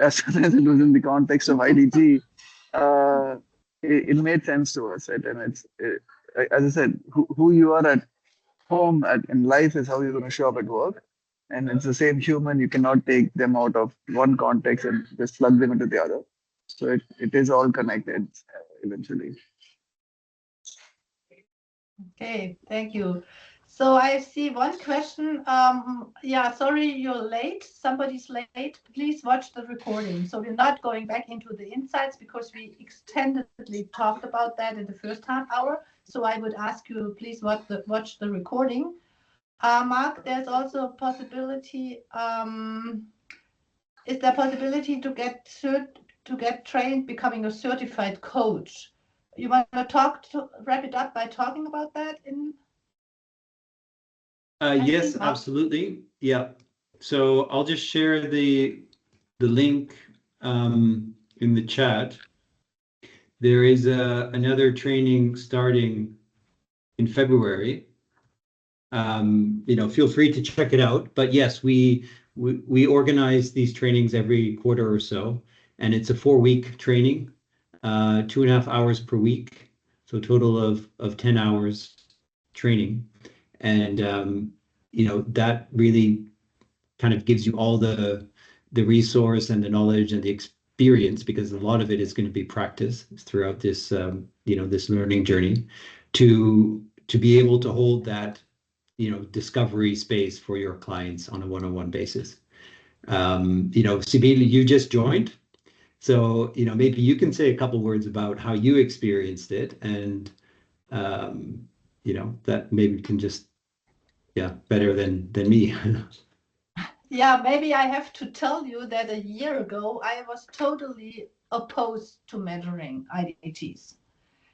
as soon as it was in the context of IDG, it made sense to us, right? And it's as I said, who you are at home in life is how you're going to show up at work. and it's the same human. You cannot take them out of one context and just plug them into the other. So it is all connected eventually. Okay, thank you. So I see one question. Yeah, sorry you're late. Somebody's late. Please watch the recording. So we're not going back into the insights because we extendedly talked about that in the first half hour. So I would ask you, please watch the recording. Mark, there's also a possibility. Is there a possibility to get trained becoming a certified coach? You want to wrap it up by talking about that in? Yes, absolutely. Yeah. So I'll just share the link in the chat. There is another training starting in February. Feel free to check it out. But yes, we organize these trainings every quarter or so, and it's a 4-week training, 2.5 hours per week, so a total of 10 hours training. And that really kind of gives you all the resource and the knowledge and the experience, because a lot of it is going to be practice throughout this this learning journey, to be able to hold that discovery space for your clients on a one-on-one basis. Sibylle, you just joined, so maybe you can say a couple words about how you experienced it, and that maybe can just better than me. Yeah, maybe I have to tell you that a year ago I was totally opposed to measuring IDGs,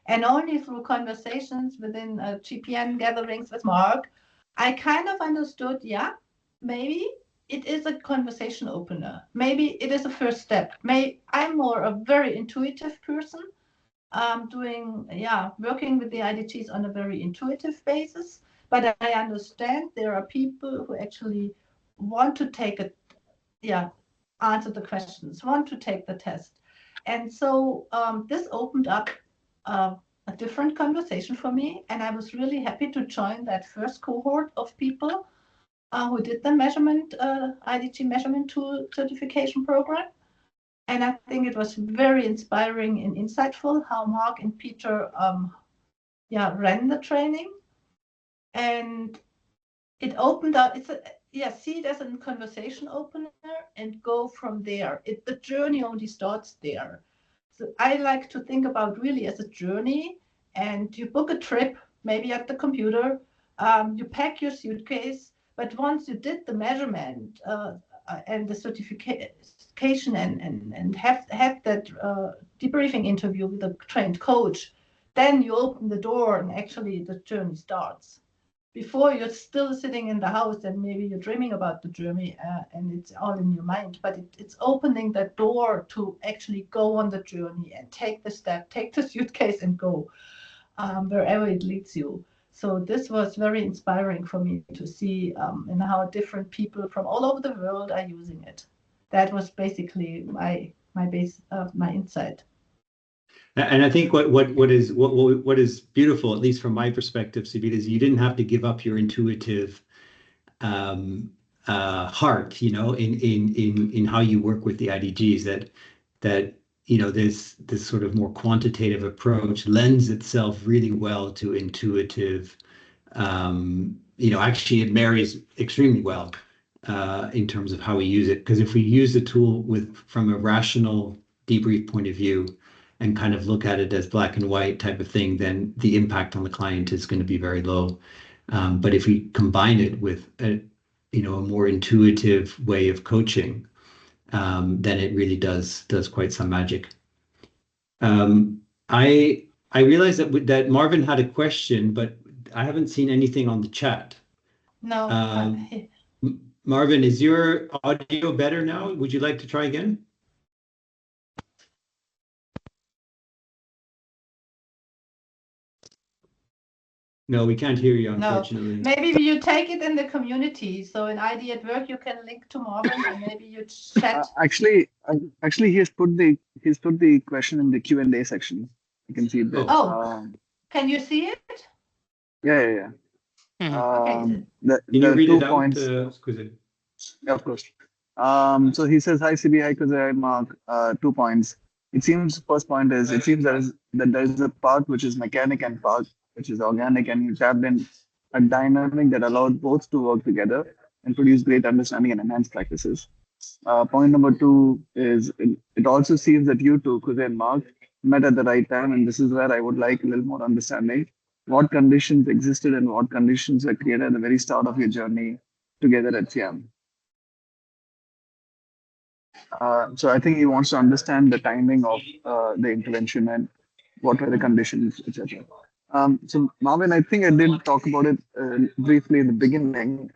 and only through conversations within GPN gatherings with Mark, I kind of understood, yeah, maybe it is a conversation opener. Maybe it is a first step. I'm more a very intuitive person, working with the IDGs on a very intuitive basis. But I understand there are people who actually want to answer the questions, want to take the test. And so this opened up a different conversation for me. And I was really happy to join that first cohort of people who did the IDG Measurement Tool certification program. And I think it was very inspiring and insightful how Mark and Peter ran the training. And it opened up, see it as a conversation opener and go from there. The journey only starts there. So I like to think about really as a journey, and you book a trip, maybe at the computer, you pack your suitcase, but once you did the measurement and the certification and had that debriefing interview with a trained coach, then you open the door and actually the journey starts. Before, you're still sitting in the house and maybe you're dreaming about the journey and it's all in your mind, but it's opening that door to actually go on the journey and take the step, take the suitcase and go wherever it leads you. So this was very inspiring for me to see and how different people from all over the world are using it. That was basically my insight. And I think what is beautiful, at least from my perspective, Sibylle, is you didn't have to give up your intuitive heart, in how you work with the IDGs. That this sort of more quantitative approach lends itself really well to intuitive. Actually, it marries extremely well in terms of how we use it. Because if we use the tool from a rational debrief point of view, and kind of look at it as black and white type of thing, then the impact on the client is going to be very low. But if we combine it with a more intuitive way of coaching, then it really does quite some magic. I realized that Marvin had a question, but I haven't seen anything on the chat. No. Marvin, is your audio better now? Would you like to try again? No, we can't hear you, unfortunately. No. Maybe you take it in the community. So in ID at Work, you can link to Marvin, and maybe you chat. Actually, he's put the question in the Q&A section. You can see it there. Oh, can you see it? Yeah. Can you you read 2 it out, points. Squizzy? Yeah, of course. So he says, hi CB, hi Kuze, hi Mark. 2 points. It seems first point is it seems that there is a part which is mechanic and part which is organic, and you tapped in a dynamic that allowed both to work together and produce great understanding and enhanced practices. Point number two is it also seems that you two, Kuze and Mark, met at the right time, and this is where I would like a little more understanding. What conditions existed and what conditions were created at the very start of your journey together at Siam? So I think he wants to understand the timing of the intervention and what were the conditions, etc. So Marvin, I think I did talk about it briefly in the beginning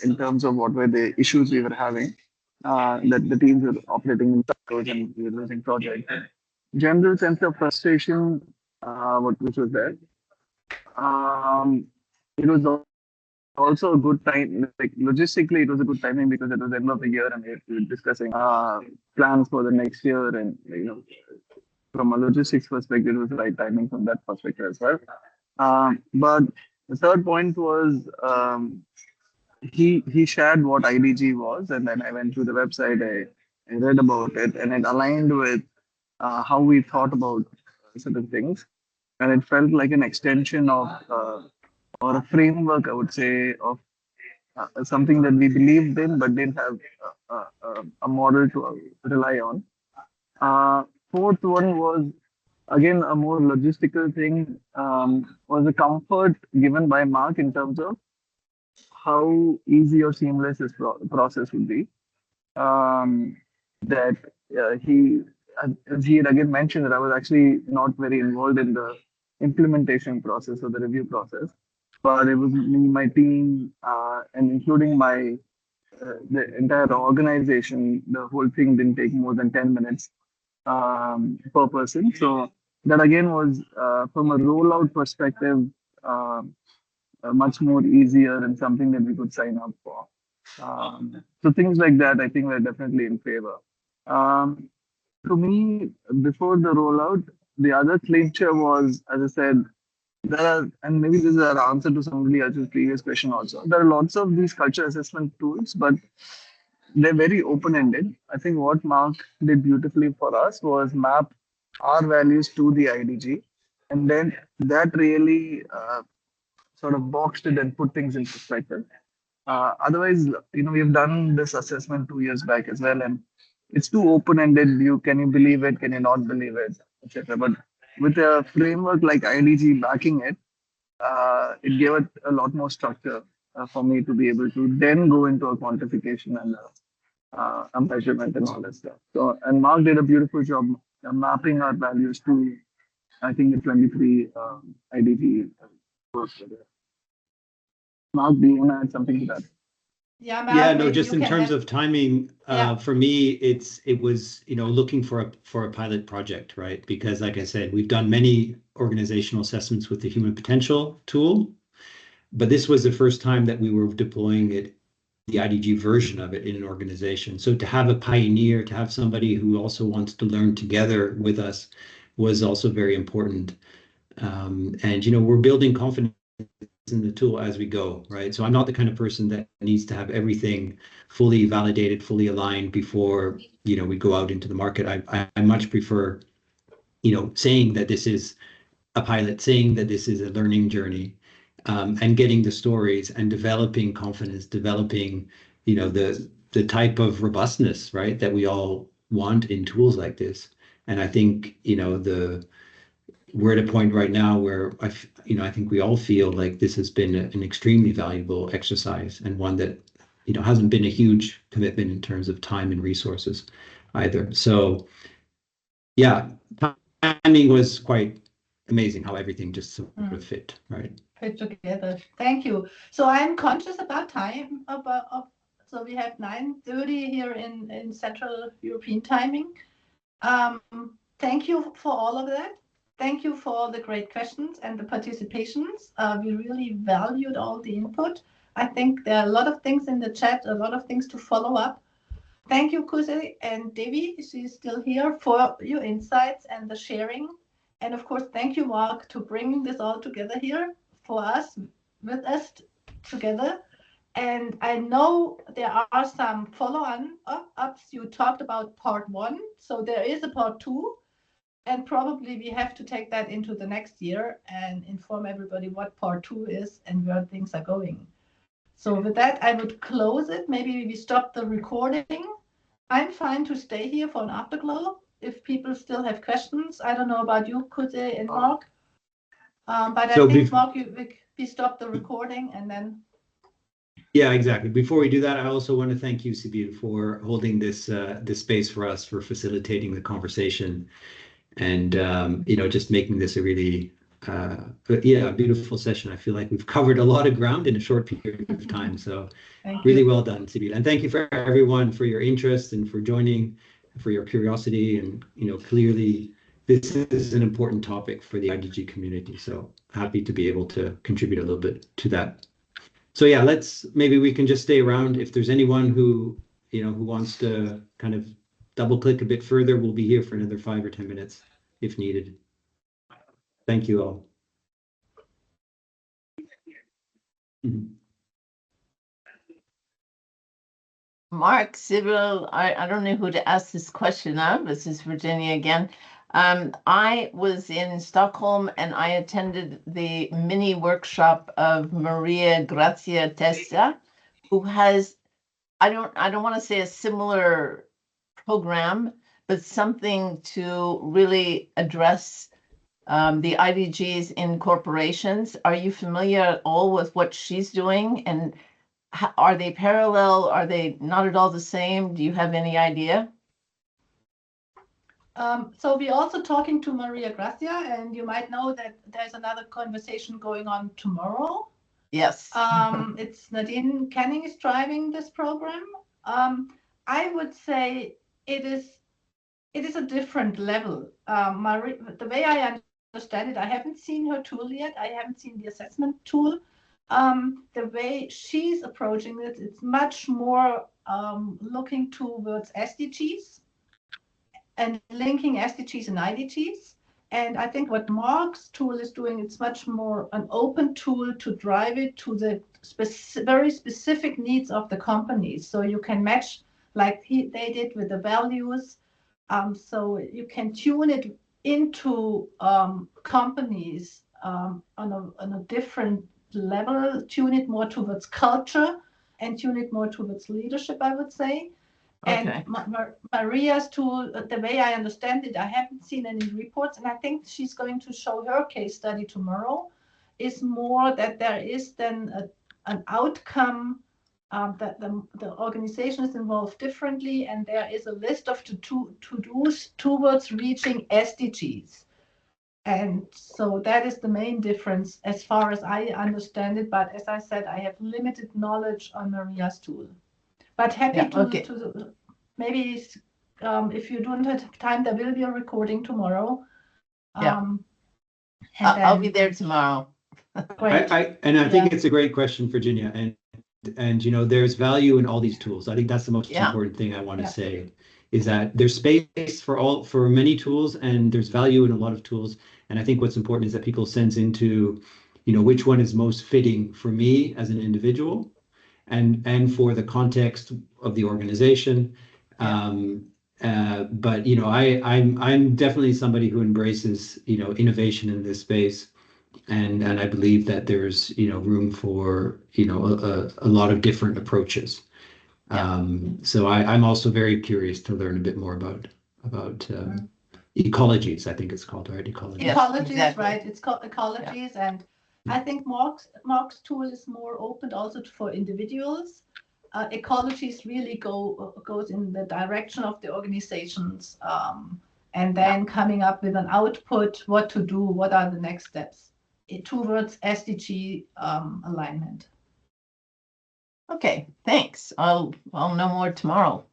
in terms of what were the issues we were having, that the teams were operating in silos and we were losing projects. General sense of frustration, which was there. It was also a good time, like logistically, it was a good timing because it was the end of the year and we were discussing plans for the next year. And, from a logistics perspective, it was the right timing from that perspective as well. But the third point was he shared what IDG was, and then I went through the website, I read about it, and it aligned with how we thought about certain things. And it felt like an extension of or a framework, I would say, of something that we believed in but didn't have a model to rely on. Fourth one was again a more logistical thing, was the comfort given by Mark in terms of how easy or seamless this process would be. That he, as he had again mentioned, that I was actually not very involved in the implementation process or the review process, but it was me, my team, and including my the entire organization. The whole thing didn't take more than 10 minutes per person. So that again was from a rollout perspective much more easier and something that we could sign up for. So things like that, I think we're definitely in favor. To me, before the rollout, the other clincher was, as I said, there are, and maybe this is an answer to somebody else's previous question also. There are lots of these culture assessment tools, but they're very open-ended. I think what Mark did beautifully for us was map our values to the IDG, and then that really sort of boxed it and put things in perspective. Otherwise, we've done this assessment 2 years back as well, and it's too open-ended. Can you believe it? Can you not believe it, etc. But with a framework like IDG backing it, it gave it a lot more structure for me to be able to then go into a quantification and a measurement and all that stuff. So, and Mark did a beautiful job mapping our values to, I think, the 23 IDG course. Mark, do you want to add something to that? Yeah, Mark, Yeah, no, maybe just you in can terms have- of timing, Yeah. for me, it was, looking for a pilot project, right? Because like I said, we've done many organizational assessments with the human potential tool, but this was the first time that we were deploying it, the IDG version of it in an organization. So to have a pioneer, to have somebody who also wants to learn together with us was also very important. And, we're building confidence in the tool as we go, right? So I'm not the kind of person that needs to have everything fully validated, fully aligned before, we go out into the market. I much prefer, saying that this is a pilot, saying that this is a learning journey, and getting the stories and developing confidence, developing, the type of robustness, right, that we all want in tools like this. And I think, we're at a point right now where I think we all feel like this has been an extremely valuable exercise, and one that, hasn't been a huge commitment in terms of time and resources either. So yeah, timing was quite amazing how everything just sort of fit, right? Fit together. Thank you. So I'm conscious about time. So we have 9:30 here in Central European timing. Thank you for all of that. Thank you for the great questions and the participations. We really valued all the input. I think there are a lot of things in the chat, a lot of things to follow up. Thank you, Kuze and Devi, she's still here, for your insights and the sharing. And of course, thank you, Mark, to bringing this all together here for us, with us together. And I know there are some follow-ups. You talked about part 1, so there is a part 2, and probably we have to take that into the next year and inform everybody what part 2 is and where things are going. So with that, I would close it. Maybe we stop the recording. I'm fine to stay here for an afterglow if people still have questions. I don't know about you, Kuze and Mark. But So I think, Mark, we stop the recording and then. Yeah, exactly. Before we do that, I also want to thank you, Sibyl, for holding this space for us, for facilitating the conversation, and just making this a really a beautiful session. I feel like we've covered a lot of ground in a short period of time. So really well done, Sibyl. And thank you for everyone for your interest and for joining, for your curiosity. And clearly this is an important topic for the IDG community. So happy to be able to contribute a little bit to that. So yeah, maybe we can just stay around. If there's anyone who wants to kind of double click a bit further, we'll be here for another 5 or 10 minutes if needed. Thank you all. Mark, Sibyl, I don't know who to ask this question of. This is Virginia again. I was in Stockholm and I attended the mini workshop of Maria Grazia Testa, who has, I don't want to say a similar program, but something to really address the IDGs in corporations. Are you familiar at all with what she's doing? And are they parallel? Are they not at all the same? Do you have any idea? So we're also talking to Maria Grazia, and you might know that there's another conversation going on tomorrow. Yes. It's Nadine Canning is driving this program. I would say it is a different level. The way I understand it, I haven't seen her tool yet. I haven't seen the assessment tool. The way she's approaching it, it's much more looking towards SDGs and linking SDGs and IDGs. And I think what Mark's tool is doing, it's much more an open tool to drive it to the very specific needs of the companies. So you can match like they did with the values. So you can tune it into companies on a different level, tune it more towards culture and tune it more towards leadership, I would say. Okay. And Maria's tool, the way I understand it, I haven't seen any reports, and I think she's going to show her case study tomorrow, is more that there is then an outcome that the organization is involved differently, and there is a list of to-dos towards reaching SDGs. And so that is the main difference as far as I understand it. But as I said, I have limited knowledge on Maria's tool. But happy to maybe if you don't have time, there will be a recording tomorrow. I'll be there tomorrow. Great. I think it's a great question, Virginia. And there's value in all these tools. I think that's the most important thing I want to say, is that there's space for many tools, and there's value in a lot of tools. And I think what's important is that people sense into, which one is most fitting for me as an individual, and for the context of the organization. But I'm definitely somebody who embraces innovation in this space, and I believe that there's room for a lot of different approaches. So I'm also very curious to learn a bit more about ecologies. I think it's called, right? Ecologies. Yes, ecologies, exactly. Right? It's called ecologies, and I think Mark's tool is more open also for individuals. Ecologies really goes in the direction of the organizations, and then coming up with an output, what to do, what are the next steps towards SDG alignment. Okay, thanks. I'll know more tomorrow.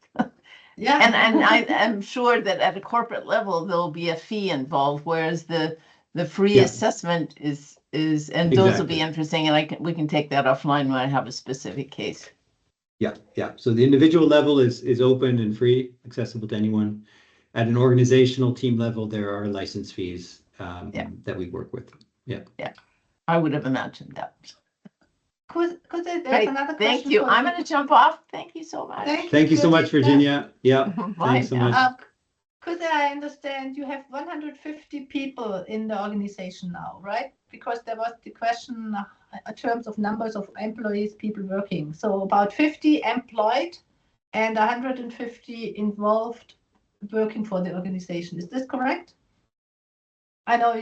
And I'm sure that at a corporate level there'll be a fee involved, whereas the free assessment is those will be interesting, and we can take that offline when I have a specific case. Yeah. So the individual level is open and free, accessible to anyone. At an organizational team level, there are license fees that we work with. Yeah. I would have imagined that. Could there's Great. another Thank question you. for I'm going to jump off. Thank you so much. Thank you so much, Virginia. Yeah, Bye thanks so now. much. Could I understand you have 150 people in the organization now, right? Because there was the question in terms of numbers of employees, people working. So about 50 employed and 150 involved working for the organization. Is this correct? I know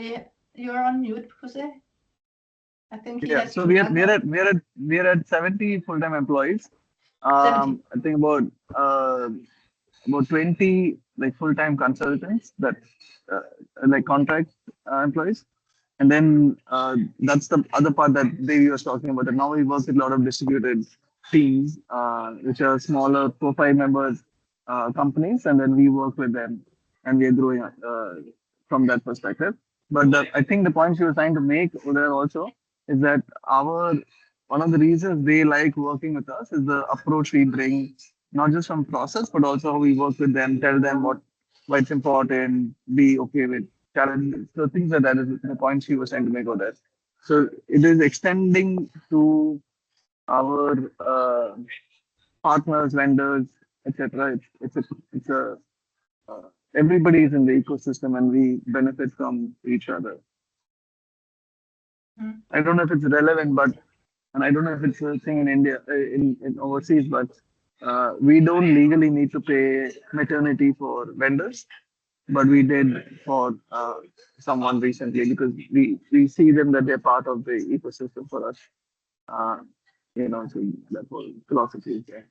you're on mute, Jose. I think Yeah, so we're at 70 full-time employees. 70. I think about 20 like full-time consultants that like contract employees. And then that's the other part that Devi was talking about. That now we work with a lot of distributed teams, which are smaller 4-5 members companies, and then we work with them, and we are growing from that perspective. But I think the point she was trying to make over there also is that one of the reasons they like working with us is the approach we bring, not just from process, but also how we work with them, tell them why it's important, be okay with challenges. So things like that is the point she was trying to make over there. So it is extending to our partners, vendors, etc. It's a everybody is in the ecosystem and we benefit from each other. I don't know if it's relevant, and I don't know if it's a thing in India, in overseas, but we don't legally need to pay maternity for vendors, but we did for someone recently because we see them that they're part of the ecosystem for us. So that whole philosophy is there.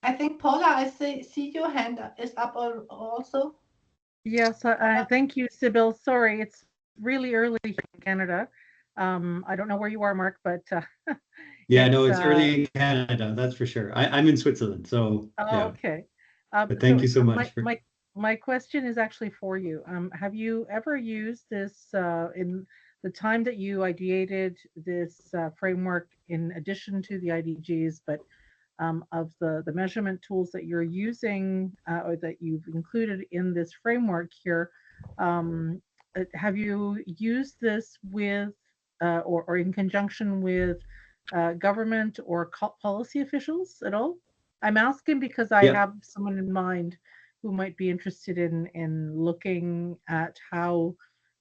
I think Paula, I see your hand is up also. Yes, thank you, Sibyl. Sorry, it's really early here in Canada. I don't know where you are, Mark, but yeah, no, it's early in Canada, that's for sure. I'm in Switzerland, so yeah. Okay. But thank you so much. My question is actually for you. Have you ever used this in the time that you ideated this framework, in addition to the IDGs, but of the measurement tools that you're using or that you've included in this framework here? Have you used this with or in conjunction with government or policy officials at all? I'm asking because I have someone in mind who might be interested in looking at how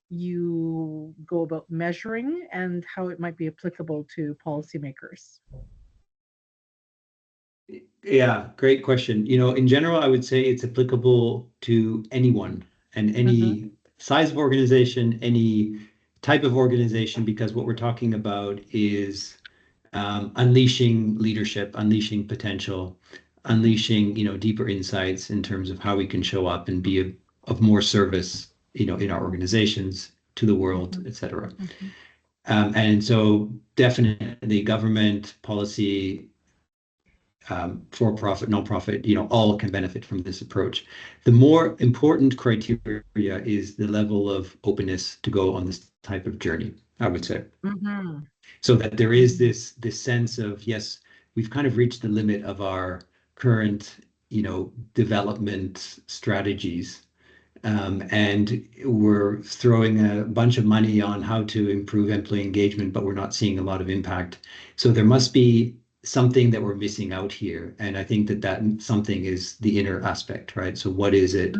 you go about measuring and how it might be applicable to policymakers. Yeah, great question. In general, I would say it's applicable to anyone and any size of organization, any type of organization, because what we're talking about is unleashing leadership, unleashing potential, unleashing deeper insights in terms of how we can show up and be of more service in our organizations to the world, etc. And so definitely government policy, for-profit, non-profit, all can benefit from this approach. The more important criteria is the level of openness to go on this type of journey, I would say. So that there is this sense of, yes, we've kind of reached the limit of our current, development strategies. And we're throwing a bunch of money on how to improve employee engagement, but we're not seeing a lot of impact. So there must be something that we're missing out here. And I think that something is the inner aspect, right? So what is it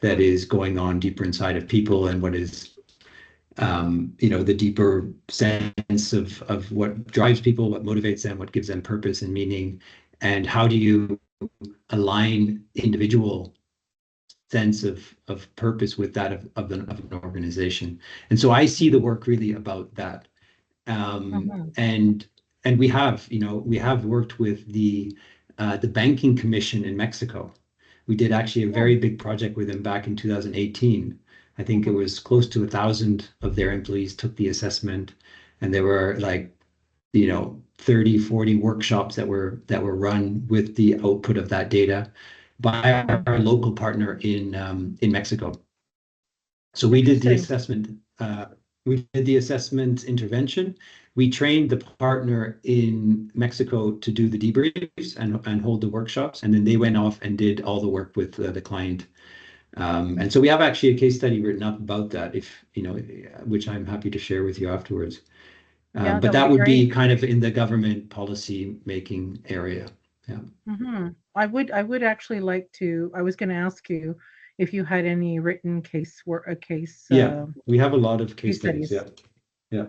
that is going on deeper inside of people, and what is the deeper sense of what drives people, what motivates them, what gives them purpose and meaning, and how do you align individual sense of purpose with that of an organization. And so I see the work really about that. And we have worked with the Banking Commission in Mexico. We did actually a very big project with them back in 2018. I think it was close to 1,000 of their employees took the assessment, and there were 30, 40 workshops that were run with the output of that data by our local partner in Mexico. So we did the assessment. We did the assessment intervention. We trained the partner in Mexico to do the debriefs and hold the workshops, and then they went off and did all the work with the client. And so we have actually a case study written up about that, which I'm happy to share with you afterwards. Yeah, But that that would would be be great. kind of in the government policy making area. Yeah. I would actually like to. I was going to ask you if you had any written case Yeah, we have a lot of case case studies. studies. Yeah. Yeah.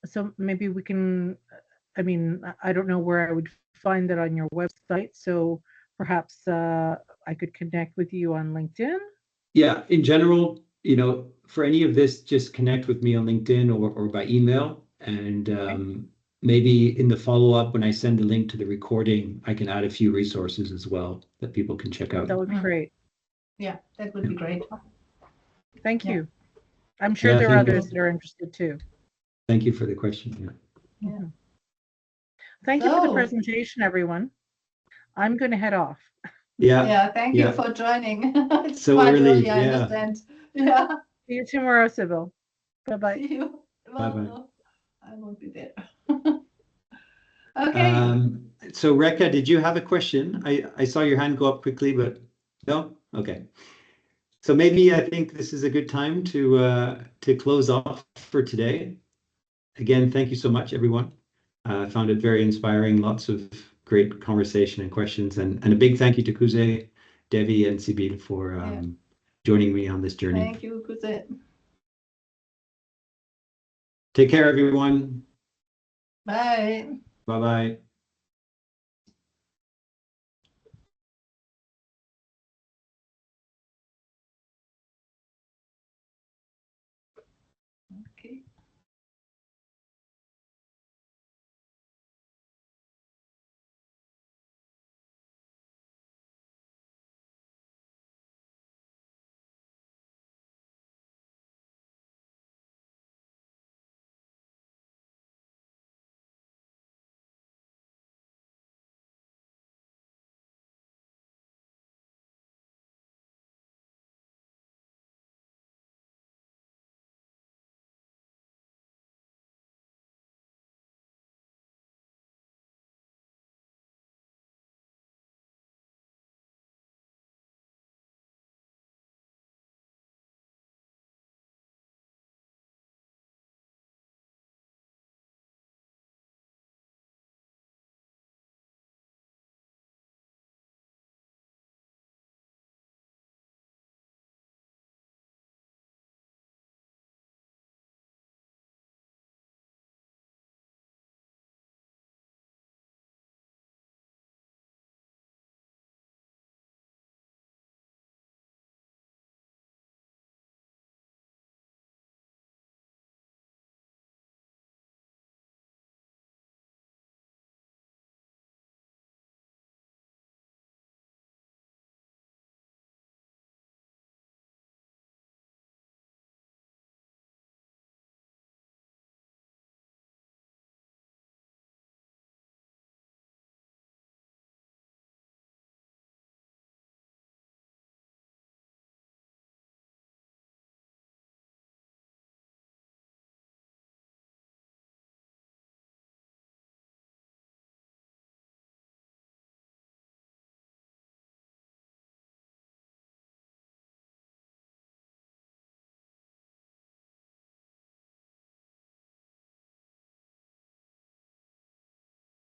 So maybe we can. I mean, I don't know where I would find that on your website. So perhaps I could connect with you on LinkedIn. Yeah. In general, for any of this, just connect with me on LinkedIn or by email. And maybe in the follow-up, when I send the link to the recording, I can add a few resources as well that people can check out. That would be great. Yeah, that would be great. Thank Yeah. you. I'm sure Yeah, there are thank you. others that are interested too. Thank you for the question. Yeah. Yeah. Thank you for the So- presentation, everyone. I'm going to head off. Yeah. Yeah, thank you Yeah. for joining. It's So quite early, I yeah. understand. Yeah. See you tomorrow, Sybil. Bye-bye. See you. Bye-bye. Well, I won't be there. Okay. So Rekha, did you have a question? I saw your hand go up quickly, but no? Okay. So maybe I think this is a good time to close off for today. Again, thank you so much, everyone. I found it very inspiring. Lots of great conversation and questions, and a big thank you to Kuze, Devi, and Sibyl for joining me on this journey. Thank you, Kuze. Take care, everyone. Bye. Bye-bye. Okay.